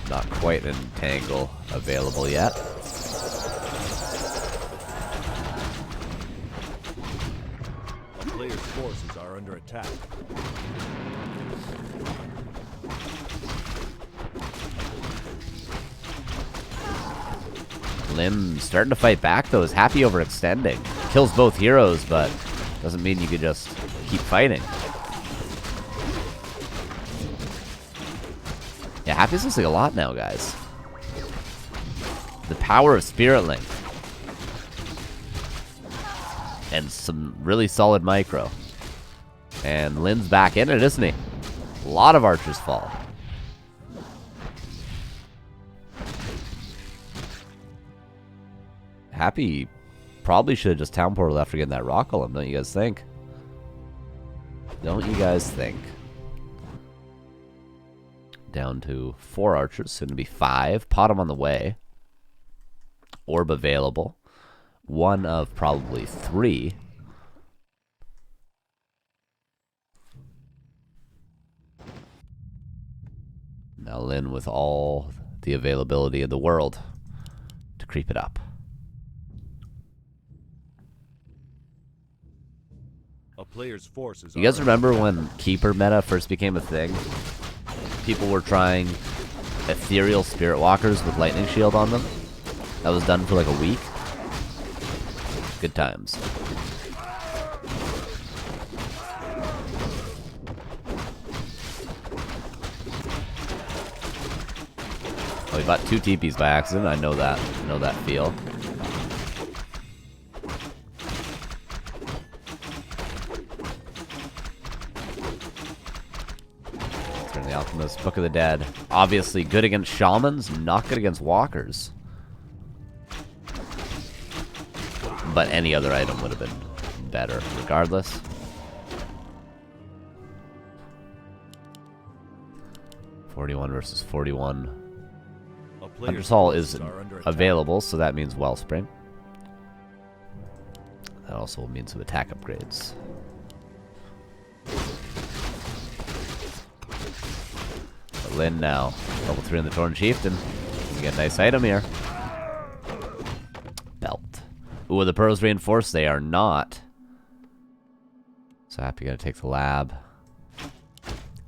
Not quite an Entangle available yet.
A player's forces are under attack.
Lim starting to fight back though. Is Happy overextending. Kills both heroes, but doesn't mean you could just keep fighting. Yeah, Happy's losing a lot now, guys. The power of Spirit Link. And some really solid micro. And Lin's back in it, isn't he? A lot of archers fall. Happy probably should have just town portal after getting that rock golem, don't you guys think? Don't you guys think? Down to 4 archers, soon to be 5. Pot him on the way. Orb available. 1 of probably 3. Now Lin with all the availability in the world to creep it up.
A player's forces.
You guys remember when Keeper meta first became a thing? People were trying ethereal Spirit Walkers with Lightning Shield on them. That was done for like a week. Good times. Oh, he bought 2 TPs by accident. I know that. I know that feel. The Alchemist, Book of the Dead. Obviously good against Shamans, not good against Walkers. But any other item would have been better, regardless. $41 versus 41. Undersall is available, so that means Wellspring. That also means some attack upgrades. Lin now. Level 3 in the Torn Chieftain. You get a nice item here. Belt. Ooh, are the Burrows reinforced? They are not. So Happy gonna take the lab.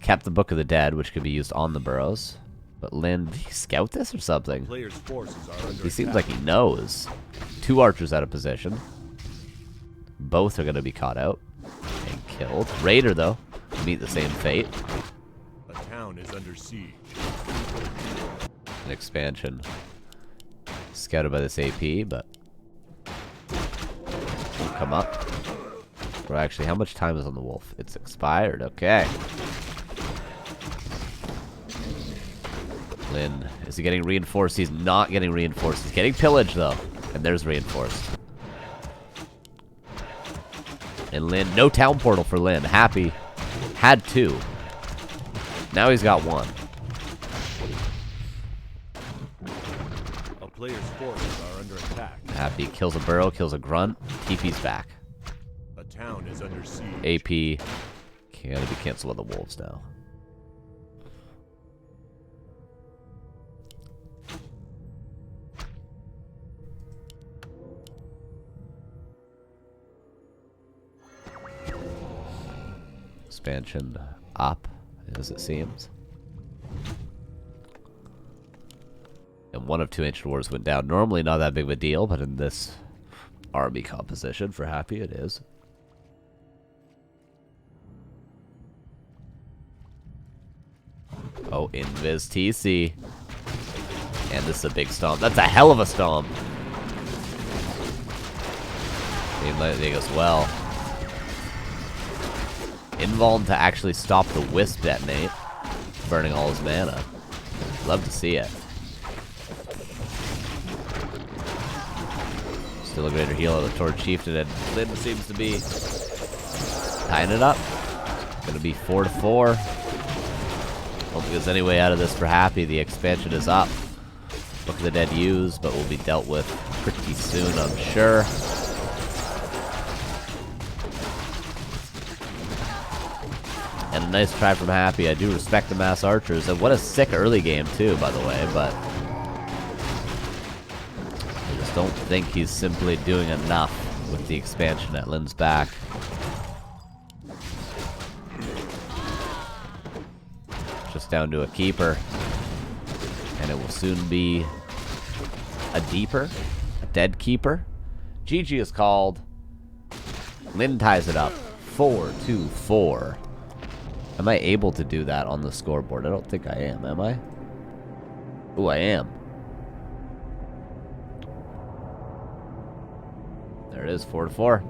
Kept the Book of the Dead, which could be used on the Burrows. But Lin, did he scout this or something? He seems like he knows. 2 archers out of position. Both are gonna be caught out and killed. Raider, though, meet the same fate.
Is under siege.
An expansion scouted by this AP, but won't come up. Or actually, how much time is on the wolf? It's expired. Okay. Lin, is he getting reinforced? He's not getting reinforced. He's getting pillaged though, and there's reinforced. And Lin, no town portal for Lin. Happy had 2. Now he's got 1.
A player's forces are under attack.
Happy kills a burrow, kills a grunt. TP's back.
A town is under siege.
AP can be canceled by the wolves now. Expansion up, as it seems. And 1 of 2 Ancient Wars went down. Normally not that big of a deal, but in this army composition for Happy it is. Oh, Invis TC. And this is a big stomp. That's a hell of a stomp. Team Lightning as well. invuln to actually stop the Wisp detonate, burning all his mana. Love to see it. Still a greater heal out of Torch Chieftain, and Lyn seems to be tying it up. Gonna be 4-4. Don't think there's any way out of this for Happy. The expansion is up. Book of the Dead used, but will be dealt with pretty soon, I'm sure. And a nice try from Happy. I do respect the mass archers, and what a sick early game too, by the way, but I just don't think he's simply doing enough with the expansion at Lyn's back. Just down to a keeper, and it will soon be a deeper, a dead keeper. GG is called. Lyn ties it up 4-4. Am I able to do that on the scoreboard? I don't think I am I? Ooh, I am. There it is, 4-4.